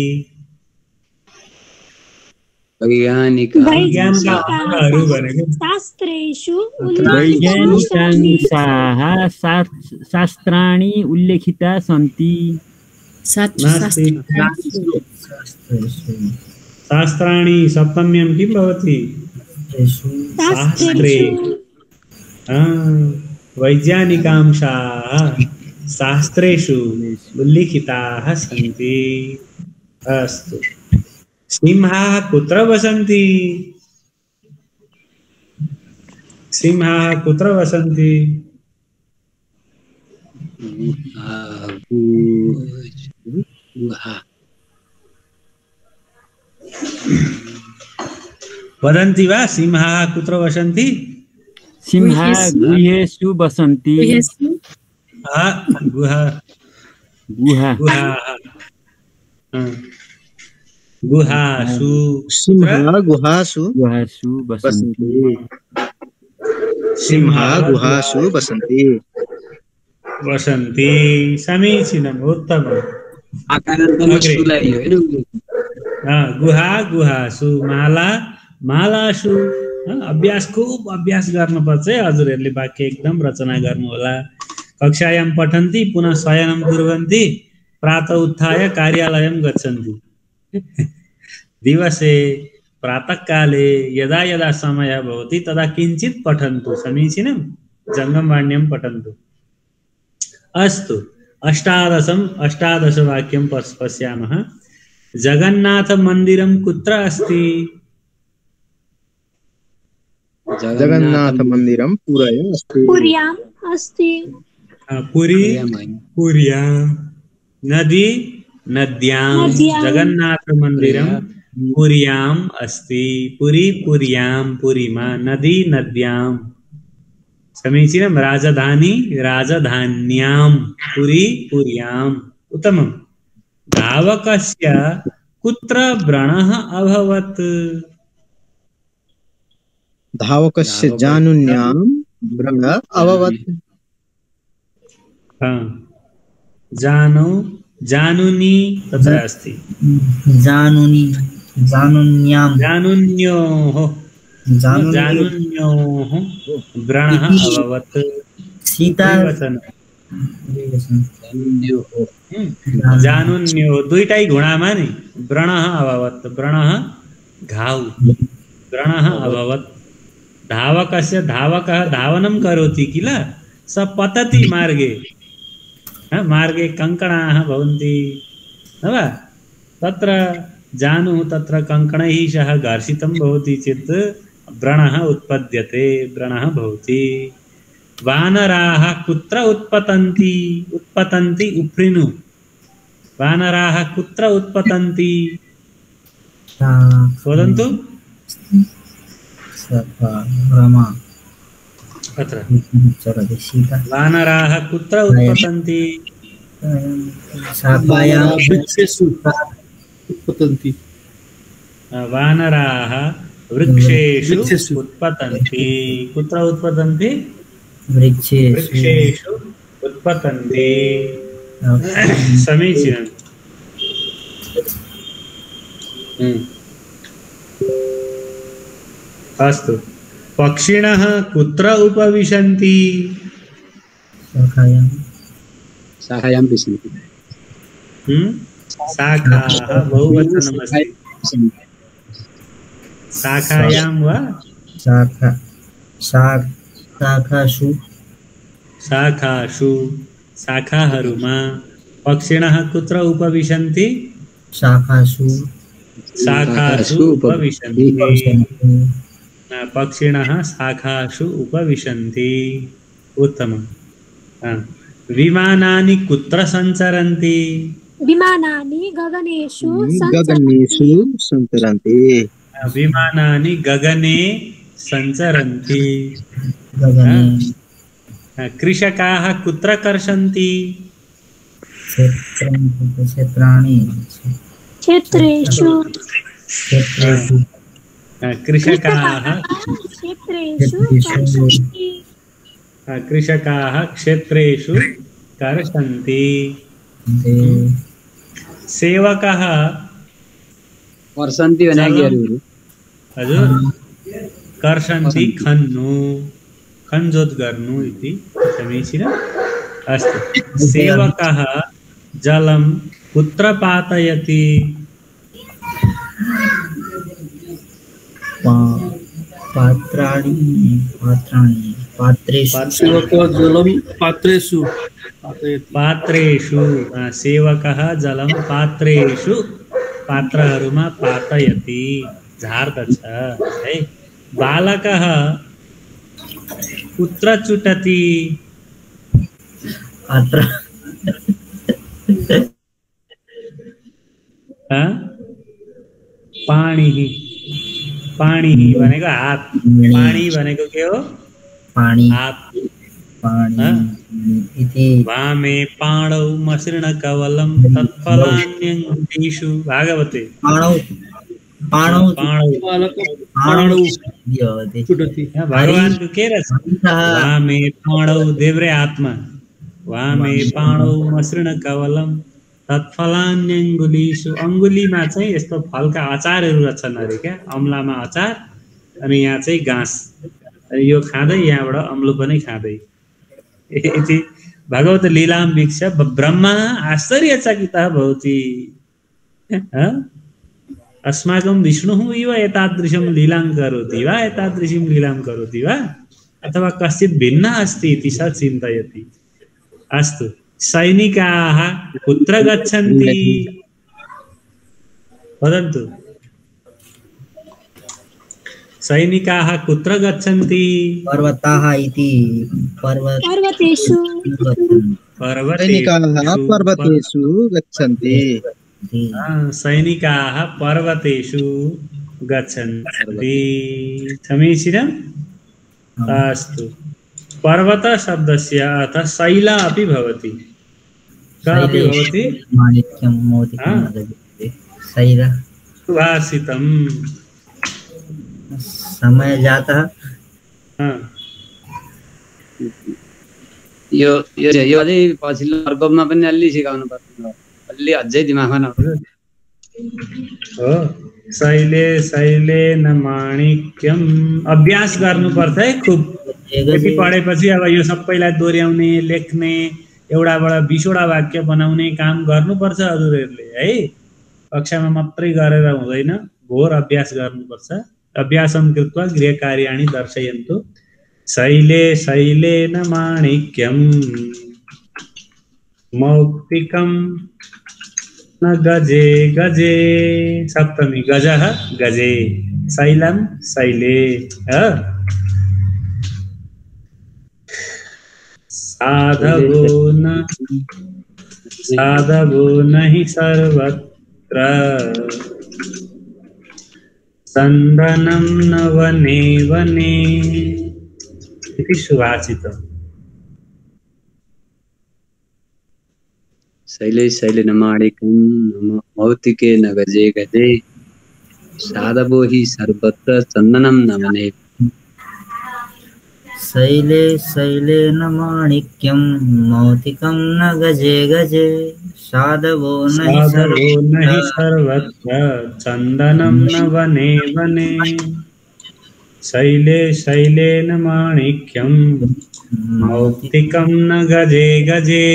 वैज्ञानिकांशाहरू भनेको शास्त्रेषु वैज्ञानिकांशाः शास्त्राणि उल्लिखिता सन्ति। शास्त्राणि सप्तम्यं किं भवति? शास्त्रे। वैज्ञानिकांशाः शास्त्रेषु उल्लिखिताः सन्ति। अस्तु। सिंहाः कुत्र वसन्ति? सिंहाः कुत्र वसन्ति? वदन्ति वा? सिंहाः कुत्र वसन्ति? सिंहाः गुहेषु वसन्ति। गुहासु। सिंहाः गुहासु वसन्ति। सिंहाः गुहासु वसन्ति। वसन्ति। समीचीनम्, उत्तमम्। गुहा गुहासु, माला मालासु। खूब अभ्यास गर्नुपर्छ है हजुरहरूले। वाक्य एकदम रचना गर्नु होला। कक्षायां पठन्ति पुनः शयनं कुर्वन्ति प्रातः उत्थाय कार्यालयं गच्छन्ति। दिवसे प्रातःकाले यदा यदा समयः भवति तदा किञ्चित् पठन्तु। समीचीनं। जङ्गमवाण्यां पठन्तु। अस्तु। अष्टादशवाक्यं पश्यामः। जगन्नाथमन्दिरं कुत्र अस्ति? जगन्नाथमन्दिरं पुर्याम् अस्ति। पुर्यां। नद्यां। जगन्नाथमन्दिरं पुर्याम् अस्ति। पुर्यां पुरीमा। नदी नद्यां। समीचीनं। राजधान्यां। पुर्याम्। उत्तमम्। धावकस्य कुत्र व्रणः अभवत्? धावकस्य जानुन्यां व्रणः अभवत्। जानुनी तत्र अस्ति। जानुन्योः व्रणः अभवत्। जानुन्यो दुईटै घुँडामा नि व्रणः अभवत्। व्रणः घाउ। व्रणः अभवत्। धावकस्य धावकः धावनं करोति किल स पतति मार्गे। मार्गे कङ्कणाः भवन्ति न वा? तत्र जानुः तत्र कङ्कणैः सह घर्षितं भवति चेत् व्रणः उत्पद्यते। व्रणः भवति। वानराः कुत्र उत्पतन्ति? उफ्रिनु। वानराः कुत्र उत्पतन्ति? वदन्तु। अत्र वानराः कुत्र उत्पतन्ति? उत्पतन्ति। वानराः वृक्षेषु उत्पतन्ति कुत्र उत्पतन्ति वृक्षेषु उत्पतन्ति समीचीनम् अस्तु पक्षिणः कुत्र उपविशन्ति शाखायां विशन्ति शाखाः बहुवचनमस्ति शाखायां वा शाखासु शाखाहरूमा पक्षिणः कुत्र उपविशन्ति शाखासु उपविशन्ति पक्षिणः शाखासु उपविशन्ति उत्तमम् विमानानि कुत्र सञ्चरन्ति विमानानि गगनेषु सञ्चरन्ति विमानानि गगने सञ्चरन्ति कृषकाः कुत्र कर्षन्ति क्षेत्रेषु कृषकाः क्षेत्रेषु कर्षन्ति सेवकः कर्षन्ति हजुर कर्षन्ति खन्नु खञ्जोत गर्नु इति समीचीनम् अस्तु सेवकः जलं कुत्र पातयति पात्रेषु सेवकः जलं पात्रेषु पात्रहरूमा पातयति झार्दछ है बालकः कुत्र चुटति पानी भनेको हात पानी भनेको के हो हात वामे पाणौ मसृण कवलं तत्फलान्यङ्गुलीषु भागवते भगवान को के रस वामे पाणौ देव्रे आत्मा वामे पाणौ मसृण कवलम तत्फलान्यङ्गुलीषु अंगुलीमा चाहिँ यस्तो फलका अचारहरू रहेछन् अरे क्या अम्लामा अचार अनि यहाँ चाहिँ घाँस अनि यो खाँदै यहाँबाट अम्लो पनि खाँदै इति भगवत लीलाम वीक्ष्य ब्रह्मा आश्चर्यचकितः भवति अस्माकं विष्णुः इव एतादृशं लीलां करोति वा एतादृशीं लीलां करोति वा अथवा कश्चित् भिन्नः अस्ति इति स चिन्तयति अस्तु सैनिकाः कुत्र गच्छन्ति वदन्तु सैनिकाः कुत्र गच्छन्ति पर्वताः इति पर्वतेषु पर्वतेषु गच्छन्ति सैनिकाः पर्वतेषु गच्छन्ति समीचीनम् अस्तु पर्वत शब्दस्य अर्थः शैला अपि भवति कापि भवति सुभाषितं समय जातः यो अझै पछिल्लो वर्गमा पनि अलि सिकाउनु पर्छ अलि अझै दिमागमा नआउँछ हो शैले शैले न माणिक्यम अभ्यास गर्नुपर्छ है खुब यति पढेपछि अब यो सबैलाई दोहोर्याउने लेख्ने एउटाबाट 20वटा वाक्य बनाउने काम गर्नुपर्छ हजुरहरूले है कक्षामा मात्रै गरेर हुँदैन घोर अभ्यास गर्नुपर्छ अभ्यासं कृत्वा गृहकार्याणि दर्शयन्तु शैले शैले न माणिक्यम मौक्तिकम न गजे गजे सप्तमी गजः गजे शैलम शैले साधवो नहि सर्वत्र संदनं न वने वने इति सुभाषितम् शैले शैले न माणिक्यं मौक्तिके न गजे गजे साधवो हि सर्वत्र चन्दनं न वने शैले शैलेन माणिक्यं मौक्तिकं न गजे गजे साधवो न हि सर्वत्र चन्दनं न वने वने शैले शैलेन माणिक्यं मौक्तिकं न गजे गजे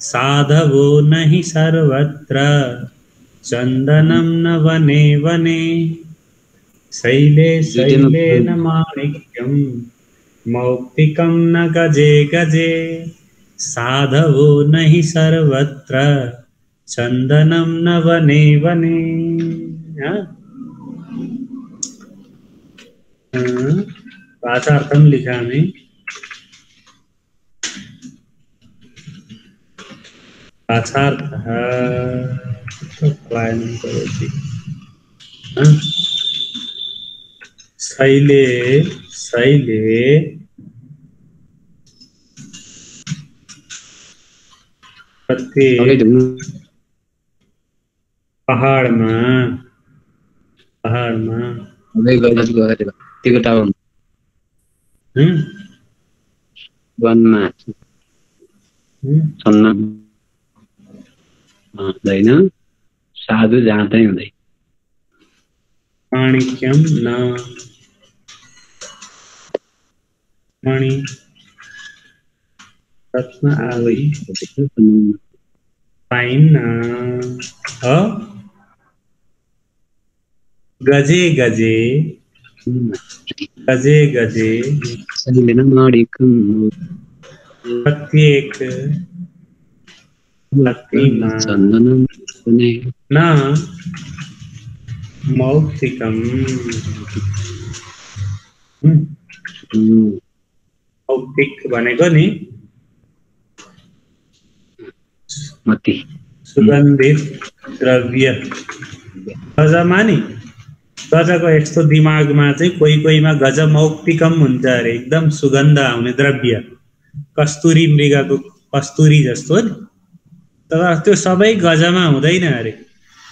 साधवो न हि सर्वत्र चन्दनं न वने वने शैले शैलेन माणिक्यं मौक्तिकं न गजे गजे साधवो न हि सर्वत्र चन्दनं न वने वने। भाषार्थं लिखामि। भाषार्थः पलायनं करोति। शैले शैले प्रत्येक पहाडमा वनमा हुँदैन, साधु जाँदै हुँदै माणिक्यम न मणि रत्न आदि पाइन्न। गजे गजे गजे गजे प्रत्येक न मौक्तिकम मौक्तिक भनेको नि सुगन्धित द्रव्य। गजमा नि गजको यस्तो दिमागमा चाहिँ कोही कोहीमा गज मौक्तिकम हुन्छ अरे, एकदम सुगन्ध आउने द्रव्य, कस्तुरी मृगको कस्तुरी जस्तो नि। तर त्यो सबै गजमा हुँदैन अरे।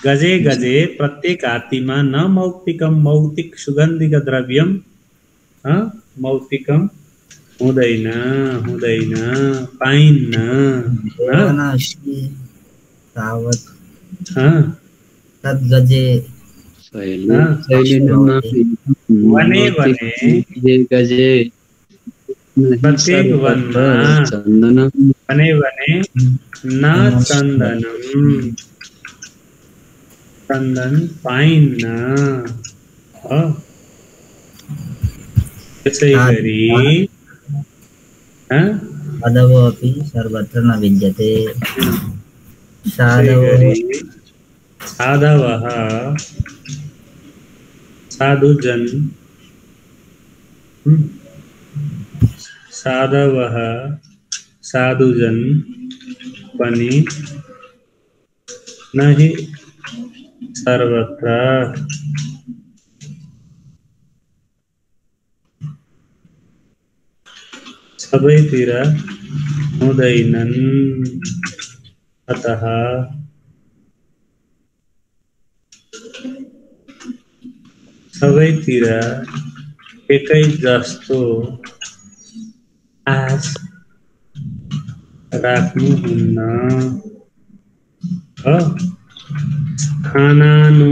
गजे गजे प्रत्येक हात्तीमा न मौक्तिकम मौक्तिक सुगन्धिक द्रव्यम मौक्तिकम हुँदैन हुँदैन पाइन्न। तद्गजे वने वने गजे प्रत्येक वनमा वने वने न चन्दनम चन्दन पाइन्न। त्यसै गरी साधवो अपि सर्वत्र न विद्यते। साधवः साधुजन साधवः साधुजन पनि न हि सर्वत्र सबैतिर हुँदैनन्। अतः सबैतिर एकै जस्तो आश राख्नुहुन्न।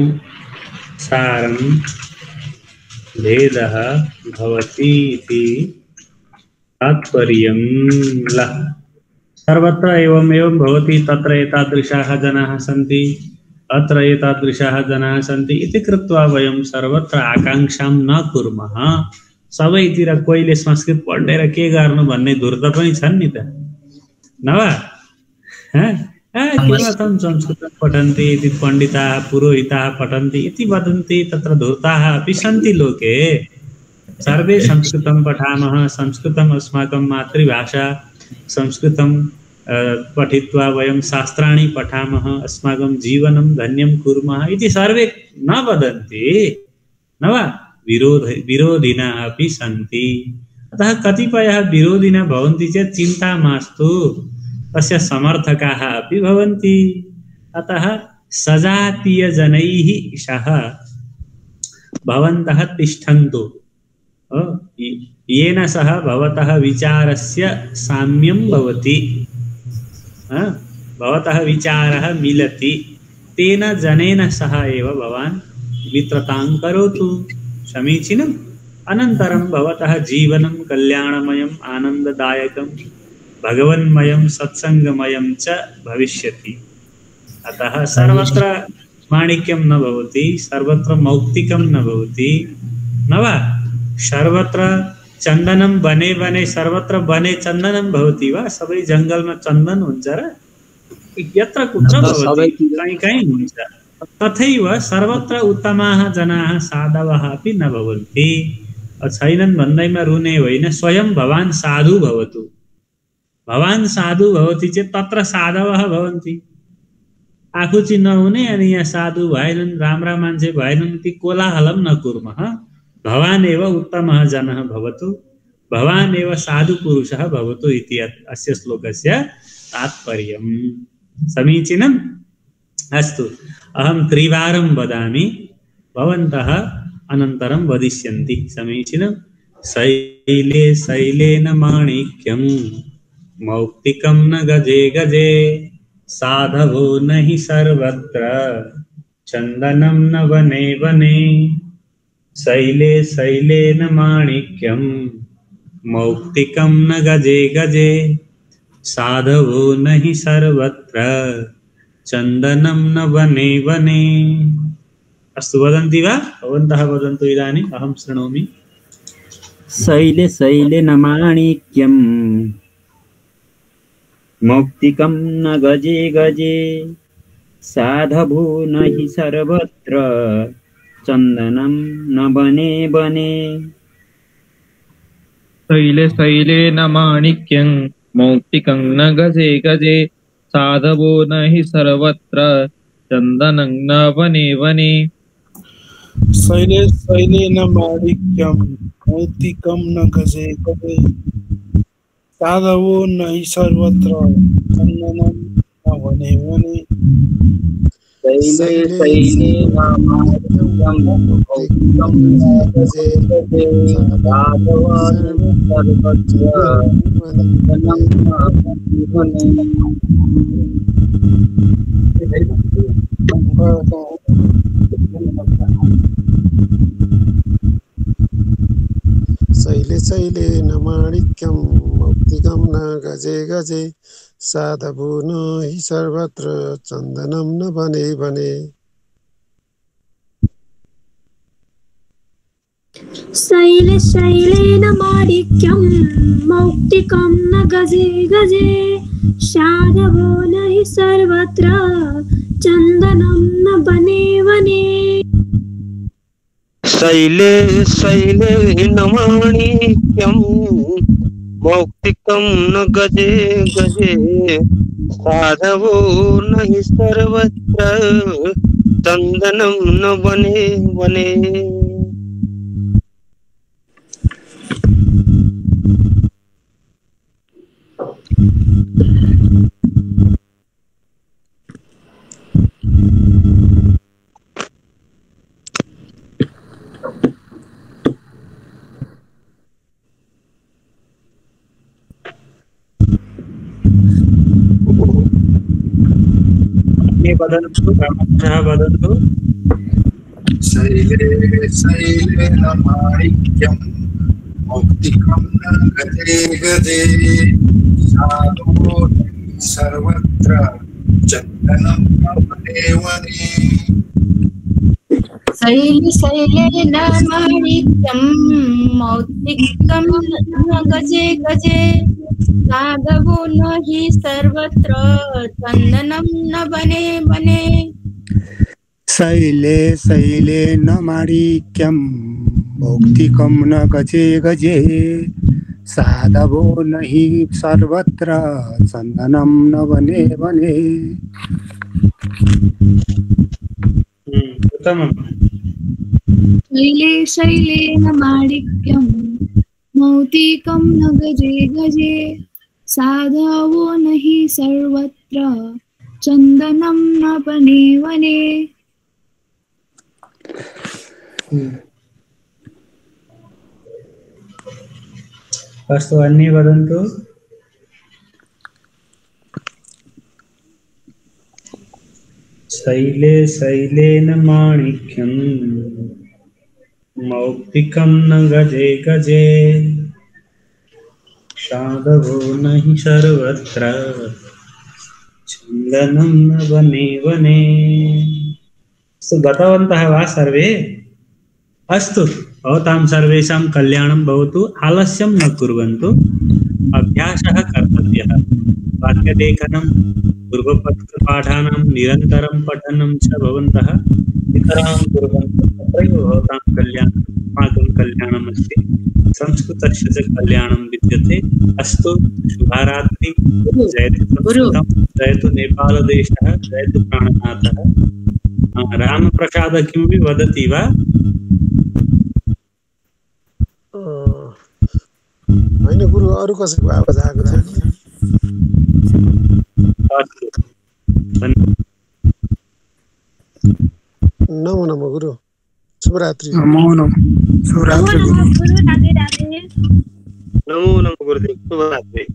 स्थानानुसारं भेदः भवति इति तात्पर्यं। सर्वत्र एवं एवं भवति, तत्र एतादृशाः जनाः सन्ति, अत्र एतादृशाः जनाः सन्ति इति कृत्वा वयं सर्वत्र आकाङ्क्षां न कुर्मः। सबैतिर कोहीले संस्कृत पढेर के गर्नु भन्ने धुर्त पनि छन् नि त, नभा? किमर्थं संस्कृतं पठन्ति इति पण्डिताः पुरोहिताः पठन्ति इति वदन्ति, तत्र धूर्ताः अपि सन्ति लोके। सर्वे संस्कृतं पठामः, संस्कृतम् अस्माकं मातृभाषा, संस्कृतं पठित्वा वयं शास्त्राणि पठामः, अस्माकं जीवनं धन्यं कुर्मः इति सर्वे न वदन्ति, न वा? विरोधिनः अपि सन्ति। अतः कतिपयः विरोधिनः भवन्ति चेत् चिन्ता मास्तु, तस्य समर्थकाः अपि भवन्ति। अतः सजातीयजनैः सह भवन्तः तिष्ठन्तु येन सह भवतः विचारस्य साम्यं भवति भवतः विचारः मिलति तेन जनेन सह एव भवान् मित्रतां करोतु समीचीनम् अनन्तरं भवतः जीवनं कल्याणमयम् आनन्ददायकं भगवन्मयं सत्सङ्गमयं च भविष्यति अतः सर्वत्र माणिक्यं न भवति सर्वत्र मौक्तिकं न भवति न वा सर्वत्र चन्दनं बने बने सर्वत्र बने चन्दनं भवति वा सबै जङ्गलमा चन्दन हुन्छ र यत्र कुत्र भवति कहीँ कहीँ हुन्छ तथैव सर्वत्र उत्तमाः जनाः साधवः अपि न भवन्ति छैनन् भन्दैमा रुने होइन स्वयं भवान् साधु भवतु भवान् साधु भवति चेत् तत्र साधवः भवन्ति आफू चाहिँ नहुने अनि यहाँ साधु भएनन् राम्रा मान्छे भएनन् ती कोलाहलं नकुर्मः भवान् एव उत्तमः जनः भवतु भवान् एव साधु पुरुषः भवतु इति अस्य श्लोकस्य तात्पर्यम् समीचीनम् अस्तु अहं त्रिवारं वदामि भवन्तः अनन्तरं वदिष्यन्ति समीचीनं शैले शैलेन माणिक्यं मौक्तिकं न गजे गजे साधवो न हि सर्वत्र चन्दनं न वने वने शैले शैलेन माणिक्यं मौक्तिकं न गजे गजे साधवो न हि सर्वत्र चन्दनं न वने वने अस्तु वदन्ति वा भवन्तः वदन्तु इदानीम् अहं शृणोमि शैले शैले न माणिक्यं मौक्तिकं न गजे गजे साधवो न हि सर्वत्र चन्दनं न वने वने शैले शैले न माणिक्यं मौक्तिकं न गजे गजे साधवो न हि सर्वत्र चन्दनं न वने वने शैले शैले न माणिक्यं मौक्तिकं न गजे गजे साधवो न हि सर्वत्र चन्दनं न वने वने शैले शैले न माणिक्यं मौक्तिकं न गजे गजे साधवो न हि सर्वत्र चन्दनं न वने शैले शैले न माणिक्यं मौक्तिकं न गजे गजे साधवो न हि सर्वत्र चन्दनं न वने वने शैले शैले न माणिक्यं मौक्तिकं न गजे गजे साधवो न हि सर्वत्र चन्दनं न वने वने शैले शैले न माणिक्यं मौक्तिकं न गजे गजे साधवो न हि सर्वत्र चन्दनं न वने वने वदन्तु शैले शैले न माणिक्यं मौक्तिकं न गजे गजे साधवो न हि सर्वत्र चन्दनं न वने वने शैले शैले न माणिक्यं मौक्तिकं न गजे गजे साधवो न हि सर्वत्र चन्दनं न वने वने शैले शैले न माणिक्यं मौक्तिकं न गजे गजे साधवो न हि सर्वत्र चन्दनं न वने वने शैले शैले न माणिक्यं मौक्तिकं न गजे गजे साधवो न हि सर्वत्र चन्दनं न वने वने अस्तु अन्ये वदन्तु। शैले शैलेन माणिक्यं मौक्तिकं न गजे गजे साधवो न हि सर्वत्र चन्दनं न वने वने। गतवन्तः वा सर्वे? अस्तु भवतां सर्वेषां कल्याणं भवतु। आलस्यं न कुर्वन्तु। अभ्यासः कर्तव्यः। वाक्यलेखनं पूर्वपत्रपाठानां निरन्तरं पठनं च भवन्तः नितरां कुर्वन्तु। तत्रैव भवतां कल्याणम् अस्माकं कल्याणमस्ति। संस्कृतस्य च कल्याणं विद्यते। अस्तु शुभरात्रि। जयतु संस्कृतं, जयतु नेपालदेशः, जयतु प्राणनाथः। रामप्रसाद किमपि वदति वा? होइन गुरु, अरू कसैको आवाज आएको छ? नमो नमो गुरु, शुभरात्रि। नमो नमो, शुभरात्रि गुरु। नमो नमो गुरुदेव, शुभरात्रि।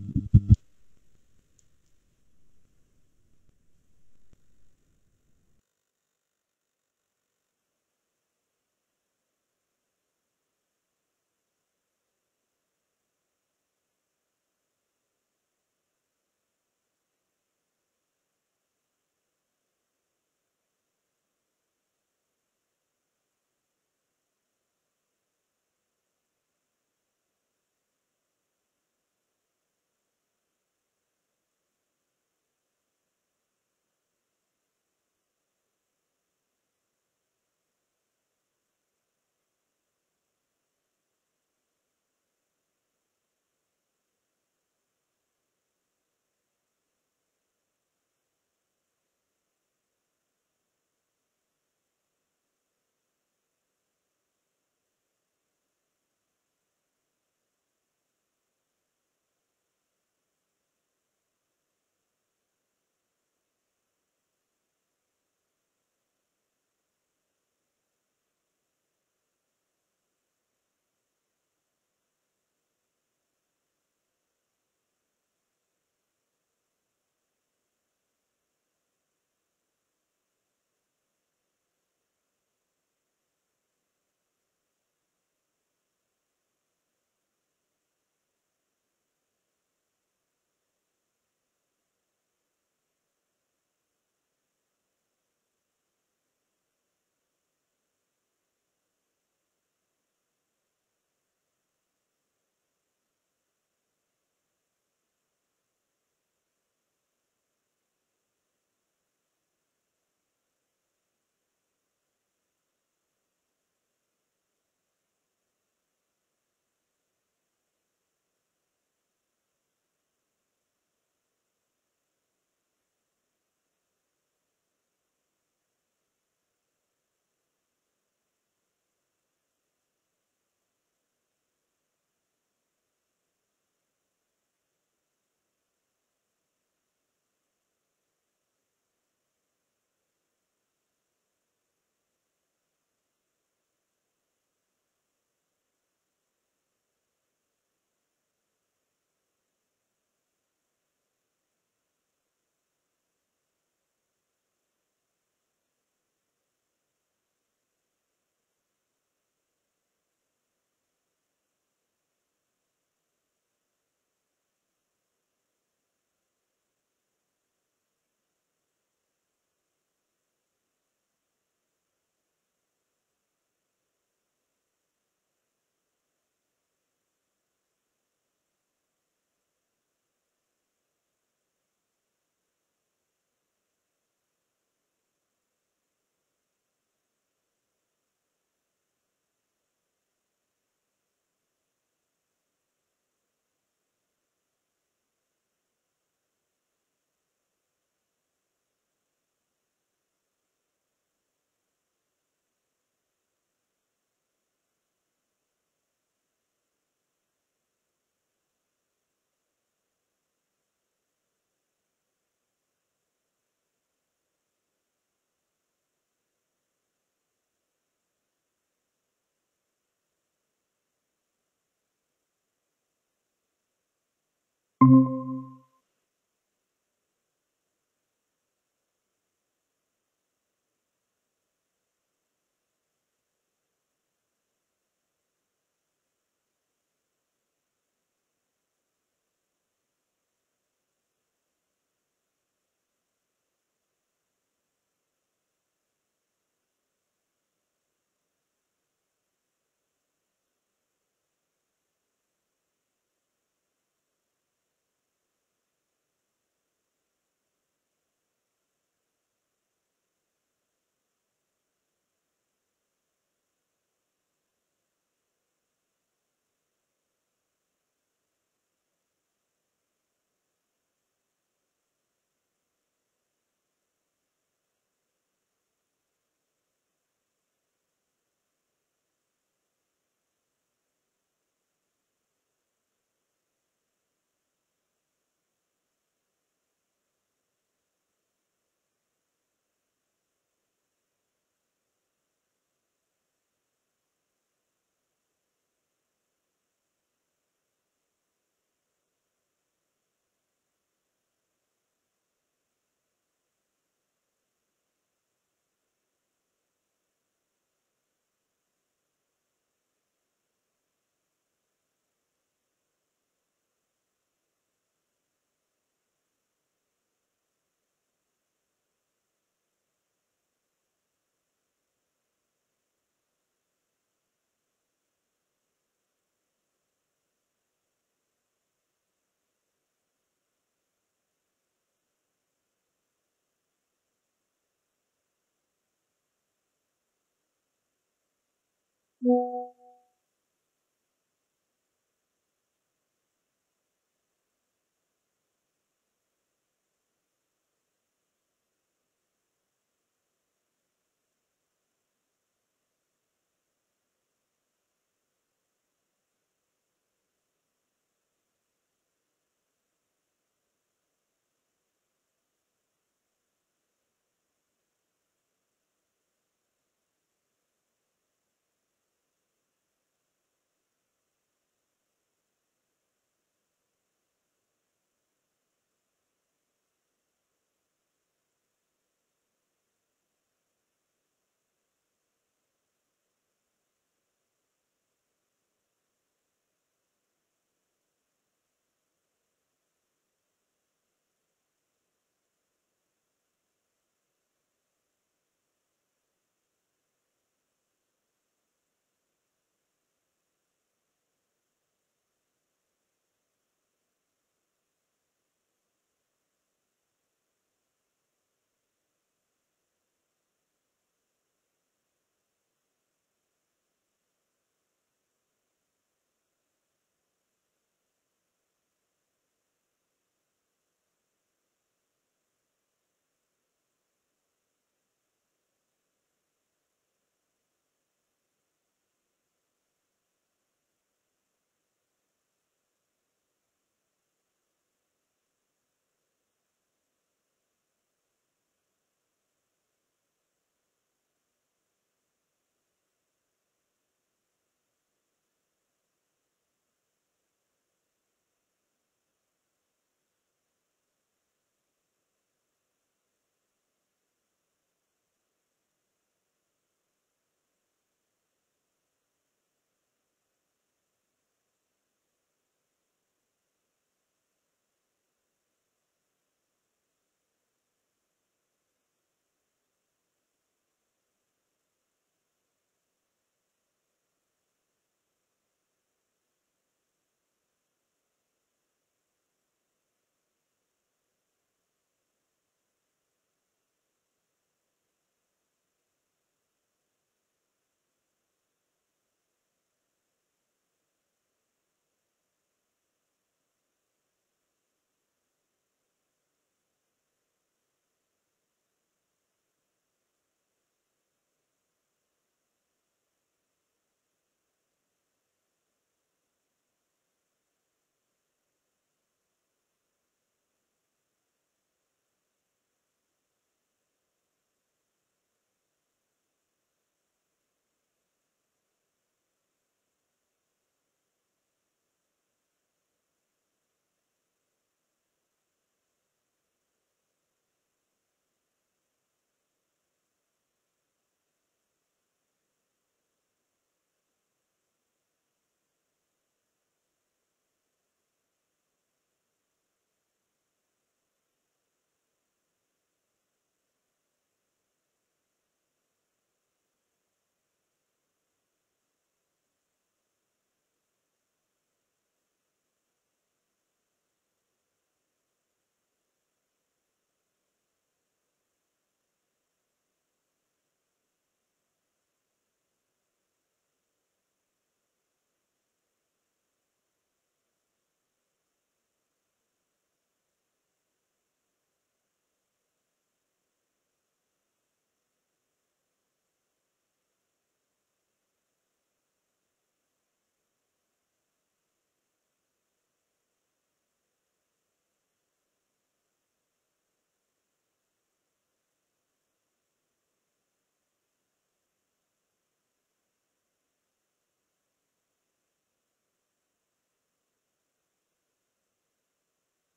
हो।